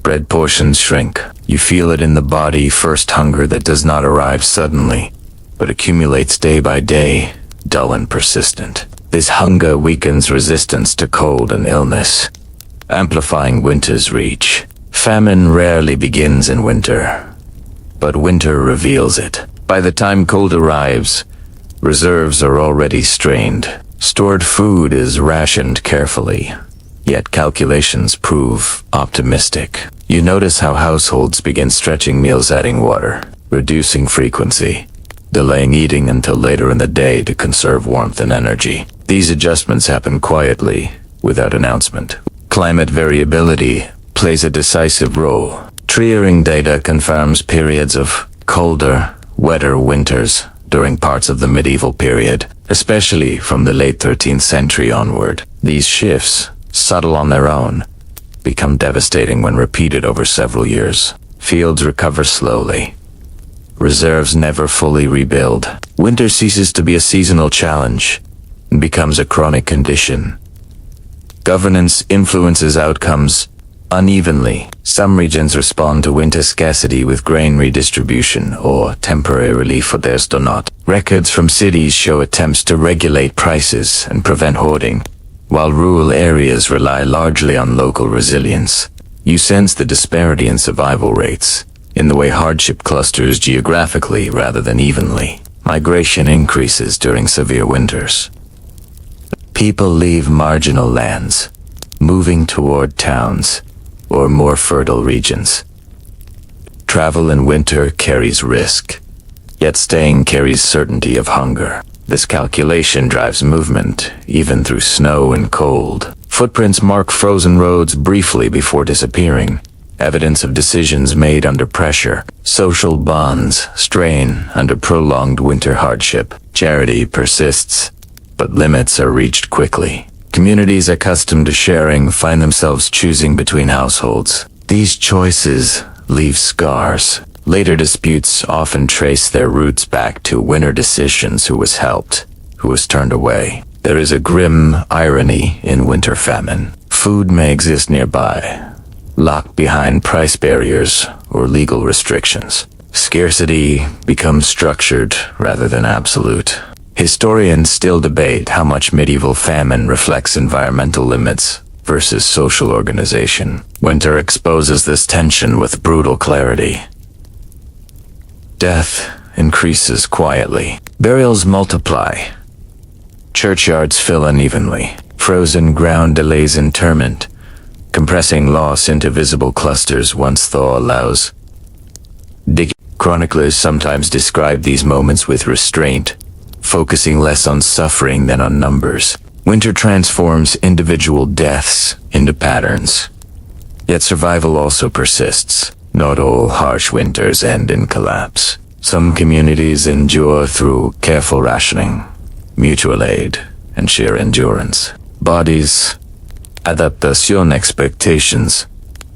Bread portions shrink. You feel it in the body, first hunger that does not arrive suddenly, but accumulates day by day, dull and persistent. This hunger weakens resistance to cold and illness, amplifying winter's reach. Famine rarely begins in winter, but winter reveals it. By the time cold arrives, reserves are already strained. Stored food is rationed carefully, yet calculations prove optimistic. You notice how households begin stretching meals, adding water, reducing frequency, delaying eating until later in the day to conserve warmth and energy. These adjustments happen quietly, without announcement. Climate variability plays a decisive role. Triering data confirms periods of colder, wetter winters during parts of the medieval period, especially from the late 13th century onward. These shifts, subtle on their own, become devastating when repeated over several years. Fields recover slowly. Reserves never fully rebuild. Winter ceases to be a seasonal challenge and becomes a chronic condition. Governance influences outcomes unevenly. Some regions respond to winter scarcity with grain redistribution or temporary relief, others do not. Records from cities show attempts to regulate prices and prevent hoarding, while rural areas rely largely on local resilience. You sense the disparity in survival rates, in the way hardship clusters geographically rather than evenly. Migration increases during severe winters. People leave marginal lands, moving toward towns or more fertile regions. Travel in winter carries risk, yet staying carries certainty of hunger. This calculation drives movement, even through snow and cold. Footprints mark frozen roads briefly before disappearing, evidence of decisions made under pressure. Social bonds strain under prolonged winter hardship. Charity persists, but limits are reached quickly. Communities accustomed to sharing find themselves choosing between households. These choices leave scars. Later disputes often trace their roots back to winter decisions: who was helped, who was turned away. There is a grim irony in winter famine. Food may exist nearby, locked behind price barriers or legal restrictions. Scarcity becomes structured rather than absolute. Historians still debate how much medieval famine reflects environmental limits versus social organization. Winter exposes this tension with brutal clarity. Death increases quietly. Burials multiply. Churchyards fill unevenly. Frozen ground delays interment, compressing loss into visible clusters once thaw allows. Chroniclers sometimes describe these moments with restraint, focusing less on suffering than on numbers. Winter transforms individual deaths into patterns. Yet survival also persists. Not all harsh winters end in collapse. Some communities endure through careful rationing, mutual aid, and sheer endurance. Bodies, adaptation expectations,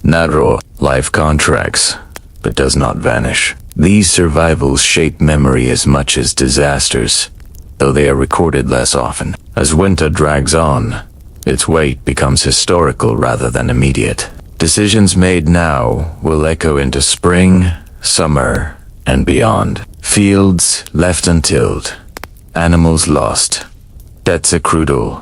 narrow life contracts, but does not vanish. These survivals shape memory as much as disasters, though they are recorded less often. As winter drags on, its weight becomes historical rather than immediate. Decisions made now will echo into spring, summer, and beyond. Fields left untilled, animals lost, debts accrued,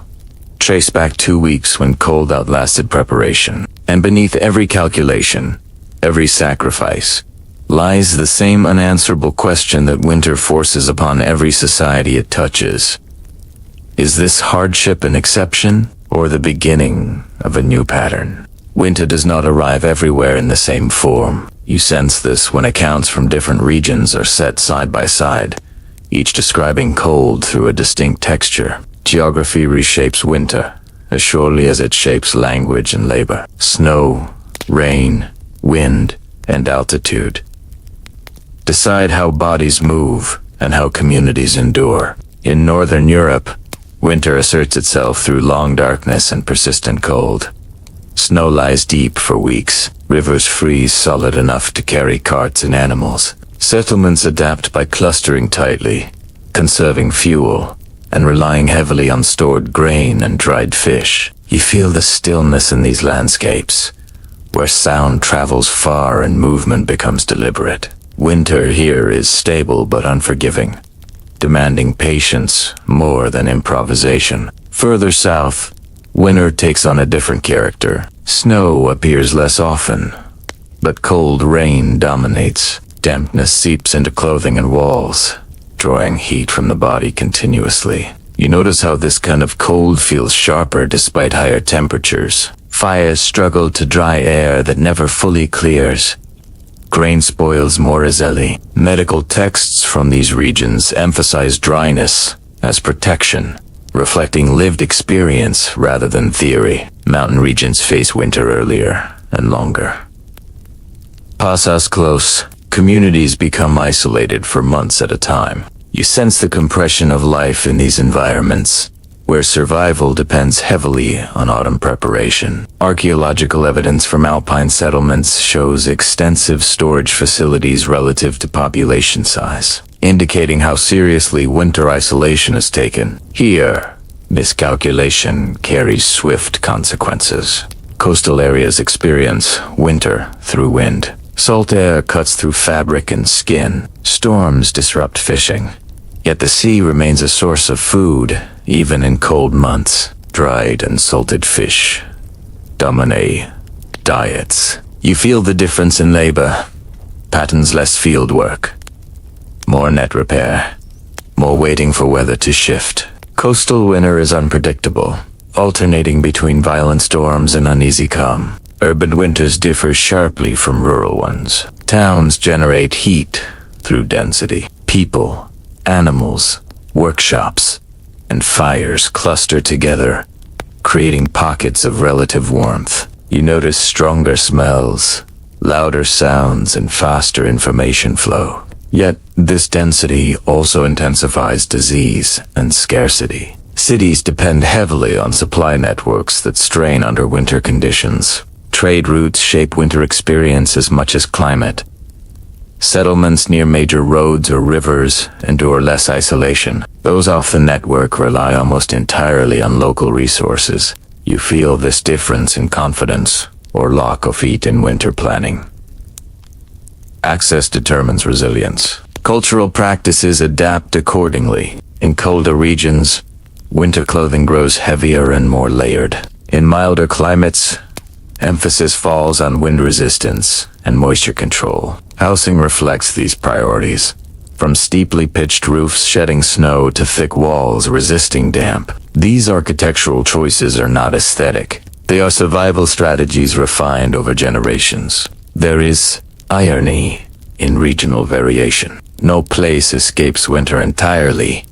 trace back 2 weeks when cold outlasted preparation. And beneath every calculation, every sacrifice, lies the same unanswerable question that winter forces upon every society it touches. Is this hardship an exception, or the beginning of a new pattern? Winter does not arrive everywhere in the same form. You sense this when accounts from different regions are set side by side, each describing cold through a distinct texture. Geography reshapes winter, as surely as it shapes language and labor. Snow, rain, wind, and altitude decide how bodies move and how communities endure. In Northern Europe, winter asserts itself through long darkness and persistent cold. Snow lies deep for weeks. Rivers freeze solid enough to carry carts and animals. Settlements adapt by clustering tightly, conserving fuel, and relying heavily on stored grain and dried fish. You feel the stillness in these landscapes, where sound travels far and movement becomes deliberate. Winter here is stable but unforgiving, demanding patience more than improvisation. Further south, winter takes on a different character. Snow appears less often, but cold rain dominates. Dampness seeps into clothing and walls, drawing heat from the body continuously. You notice how this kind of cold feels sharper despite higher temperatures. Fires struggle to dry air that never fully clears. Grain spoils more easily. Medical texts from these regions emphasize dryness as protection, reflecting lived experience rather than theory. Mountain regions face winter earlier and longer. Pass us close. Communities become isolated for months at a time. You sense the compression of life in these environments, where survival depends heavily on autumn preparation. Archaeological evidence from alpine settlements shows extensive storage facilities relative to population size, indicating how seriously winter isolation is taken. Here, miscalculation carries swift consequences. Coastal areas experience winter through wind. Salt air cuts through fabric and skin. Storms disrupt fishing. Yet the sea remains a source of food, even in cold months. Dried and salted fish dominate diets. You feel the difference in labor. Patterns less field work. More net repair. More waiting for weather to shift. Coastal winter is unpredictable, alternating between violent storms and uneasy calm. Urban winters differ sharply from rural ones. Towns generate heat through density. People, animals, workshops, and fires cluster together, creating pockets of relative warmth. You notice stronger smells, louder sounds, and faster information flow. Yet, this density also intensifies disease and scarcity. Cities depend heavily on supply networks that strain under winter conditions. Trade routes shape winter experience as much as climate. Settlements near major roads or rivers endure less isolation. Those off the network rely almost entirely on local resources. You feel this difference in confidence or lack of feet in winter planning. Access determines resilience. Cultural practices adapt accordingly. In colder regions, winter clothing grows heavier and more layered. In milder climates, emphasis falls on wind resistance and moisture control. Housing reflects these priorities, from steeply pitched roofs shedding snow to thick walls resisting damp. These architectural choices are not aesthetic. They are survival strategies refined over generations. There is irony in regional variation. No place escapes winter entirely,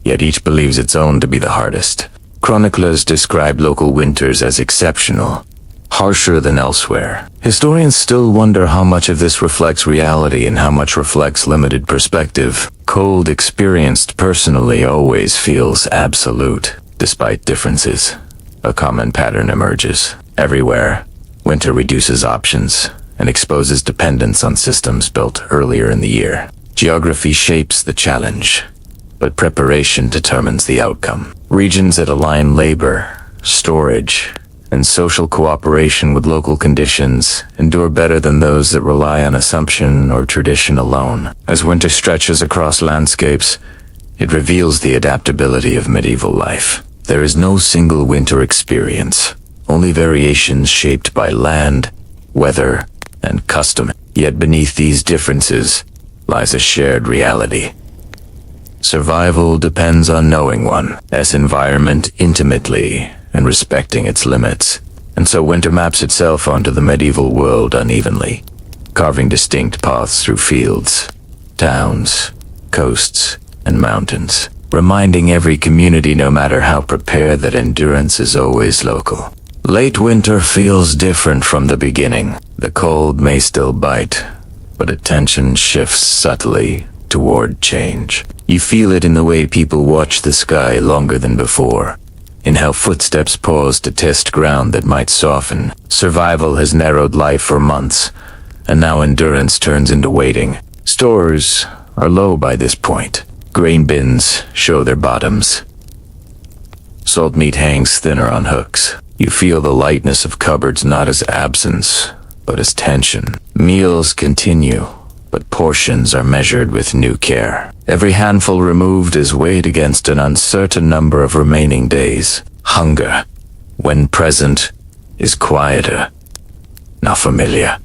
yet each believes its own to be the hardest. Chroniclers describe local winters as exceptional, harsher than elsewhere. Historians still wonder how much of this reflects reality and how much reflects limited perspective. Cold experienced personally always feels absolute, despite differences. A common pattern emerges. Everywhere, winter reduces options and exposes dependence on systems built earlier in the year. Geography shapes the challenge, but preparation determines the outcome. Regions that align labor, storage, and social cooperation with local conditions endure better than those that rely on assumption or tradition alone. As winter stretches across landscapes, it reveals the adaptability of medieval life. There is no single winter experience, only variations shaped by land, weather, and custom. Yet beneath these differences lies a shared reality. Survival depends on knowing one's environment intimately and respecting its limits, and so winter maps itself onto the medieval world unevenly, carving distinct paths through fields, towns, coasts, and mountains. reminding every community, no matter how prepared, that endurance is always local. Late winter feels different from the beginning. The cold may still bite, but attention shifts subtly toward change. You feel it in the way people watch the sky longer than before, in how footsteps pause to test ground that might soften. Survival has narrowed life for months, and now endurance turns into waiting. Stores are low by this point. Grain bins show their bottoms. Salt meat hangs thinner on hooks. You feel the lightness of cupboards not as absence, but as tension. Meals continue, but portions are measured with new care. Every handful removed is weighed against an uncertain number of remaining days. Hunger, when present, is quieter, not familiar.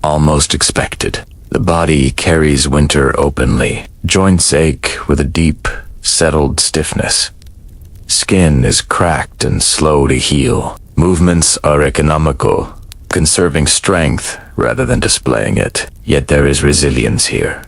Almost expected. The body carries winter openly. Joints ache with a deep, settled stiffness. Skin is cracked and slow to heal. Movements are economical, conserving strength rather than displaying it. Yet there is resilience here.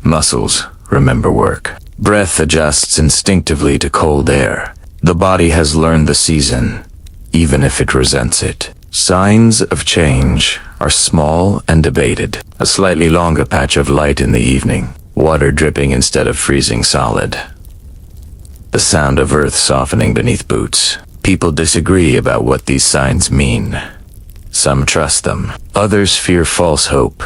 Muscles remember work. Breath adjusts instinctively to cold air. The body has learned the season, even if it resents it. Signs of change are small and debated. A slightly longer patch of light in the evening. Water dripping instead of freezing solid. The sound of earth softening beneath boots. People disagree about what these signs mean. Some trust them. Others fear false hope,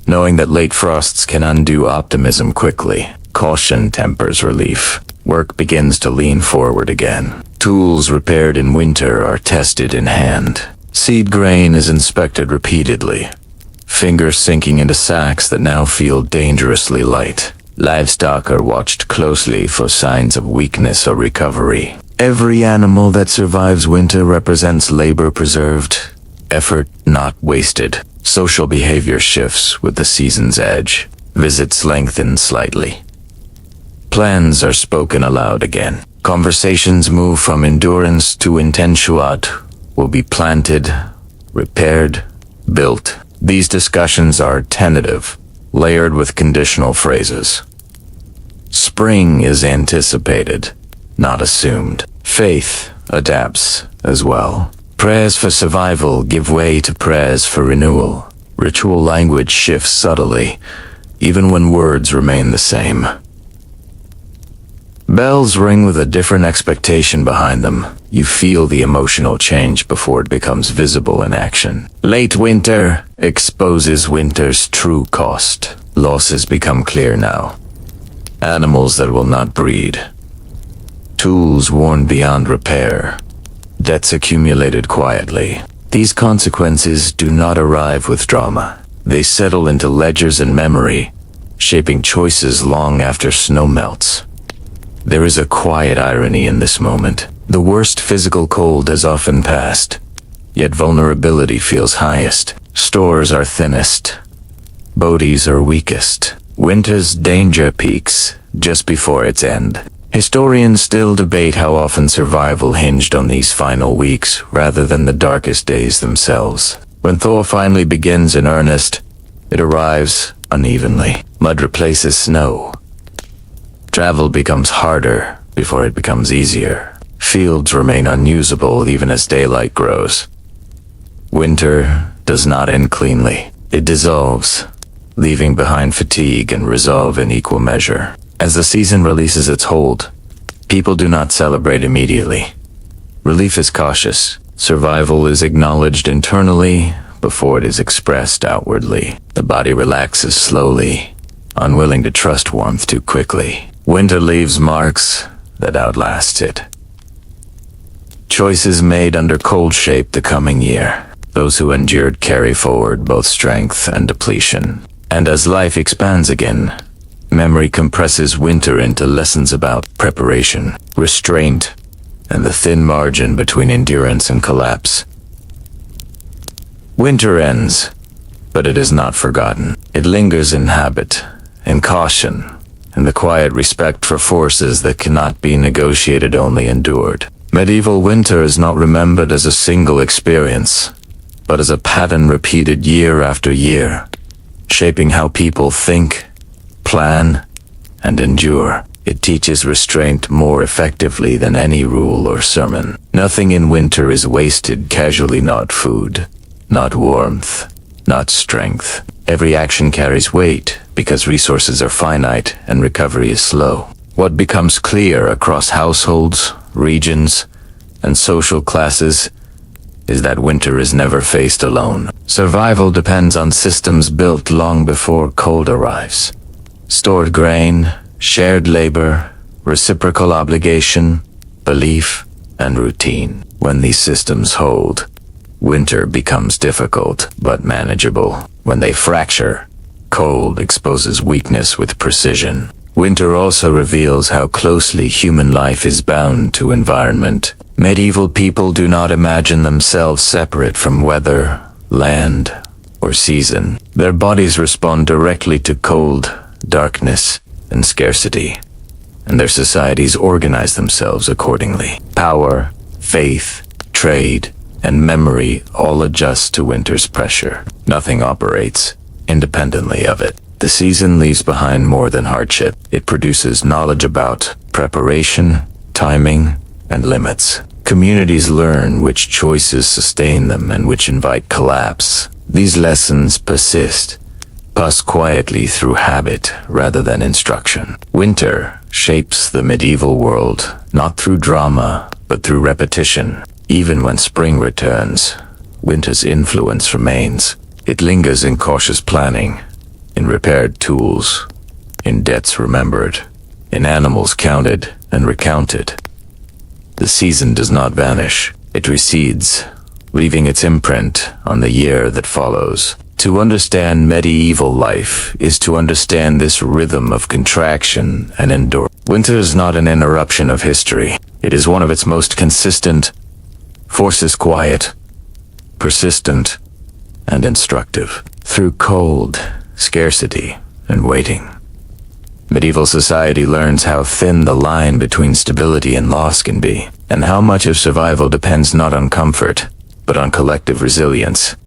knowing that late frosts can undo optimism quickly. Caution tempers relief. Work begins to lean forward again. Tools repaired in winter are tested in hand. Seed grain is inspected repeatedly. Fingers sinking into sacks that now feel dangerously light. Livestock are watched closely for signs of weakness or recovery. Every animal that survives winter represents labor preserved, effort not wasted. Social behavior shifts with the season's edge. Visits lengthen slightly. Plans are spoken aloud again. Conversations move from endurance to intensuat. Will be planted, repaired, built. These discussions are tentative, layered with conditional phrases. Spring is anticipated, not assumed. Faith adapts as well. Prayers for survival give way to prayers for renewal. Ritual language shifts subtly, even when words remain the same. Bells ring with a different expectation behind them. You feel the emotional change before it becomes visible in action. Late winter exposes winter's true cost. Losses become clear now. Animals that will not breed. Tools worn beyond repair. Debts accumulated quietly. These consequences do not arrive with drama. They settle into ledgers and memory, shaping choices long after snow melts. There is a quiet irony in this moment. The worst physical cold has often passed, yet vulnerability feels highest. Stores are thinnest. Bodies are weakest. Winter's danger peaks just before its end. Historians still debate how often survival hinged on these final weeks rather than the darkest days themselves. When thaw finally begins in earnest, it arrives unevenly. Mud replaces snow. Travel becomes harder before it becomes easier. Fields remain unusable even as daylight grows. Winter does not end cleanly. It dissolves, leaving behind fatigue and resolve in equal measure. As the season releases its hold, people do not celebrate immediately. Relief is cautious. Survival is acknowledged internally before it is expressed outwardly. The body relaxes slowly, unwilling to trust warmth too quickly. Winter leaves marks that outlast it. Choices made under cold shape the coming year. Those who endured carry forward both strength and depletion. And as life expands again, memory compresses winter into lessons about preparation, restraint, and the thin margin between endurance and collapse. Winter ends, but it is not forgotten. It lingers in habit, in caution, and the quiet respect for forces that cannot be negotiated, only endured. Medieval winter is not remembered as a single experience, but as a pattern repeated year after year, shaping how people think, plan, and endure. It teaches restraint more effectively than any rule or sermon. Nothing in winter is wasted casually, not food, not warmth, not strength. Every action carries weight because resources are finite and recovery is slow. What becomes clear across households, regions, and social classes is that winter is never faced alone. Survival depends on systems built long before cold arrives. Stored grain, shared labor, reciprocal obligation, belief, and routine. When these systems hold, winter becomes difficult but manageable. When they fracture, cold exposes weakness with precision. Winter also reveals how closely human life is bound to environment. Medieval people do not imagine themselves separate from weather, land, or season. Their bodies respond directly to cold, darkness, and scarcity, and their societies organize themselves accordingly. Power, faith, trade, and memory all adjust to winter's pressure. Nothing operates independently of it. The season leaves behind more than hardship. It produces knowledge about preparation, timing, and limits. Communities learn which choices sustain them and which invite collapse. These lessons persist, pass quietly through habit rather than instruction. Winter shapes the medieval world, not through drama, but through repetition. Even when spring returns, winter's influence remains. It lingers in cautious planning, in repaired tools, in debts remembered, in animals counted and recounted. The season does not vanish. It recedes, leaving its imprint on the year that follows. To understand medieval life is to understand this rhythm of contraction and endurance. Winter is not an interruption of history. It is one of its most consistent forces, quiet, persistent, and instructive. Through cold, scarcity, and waiting, medieval society learns how thin the line between stability and loss can be, and how much of survival depends not on comfort, but on collective resilience.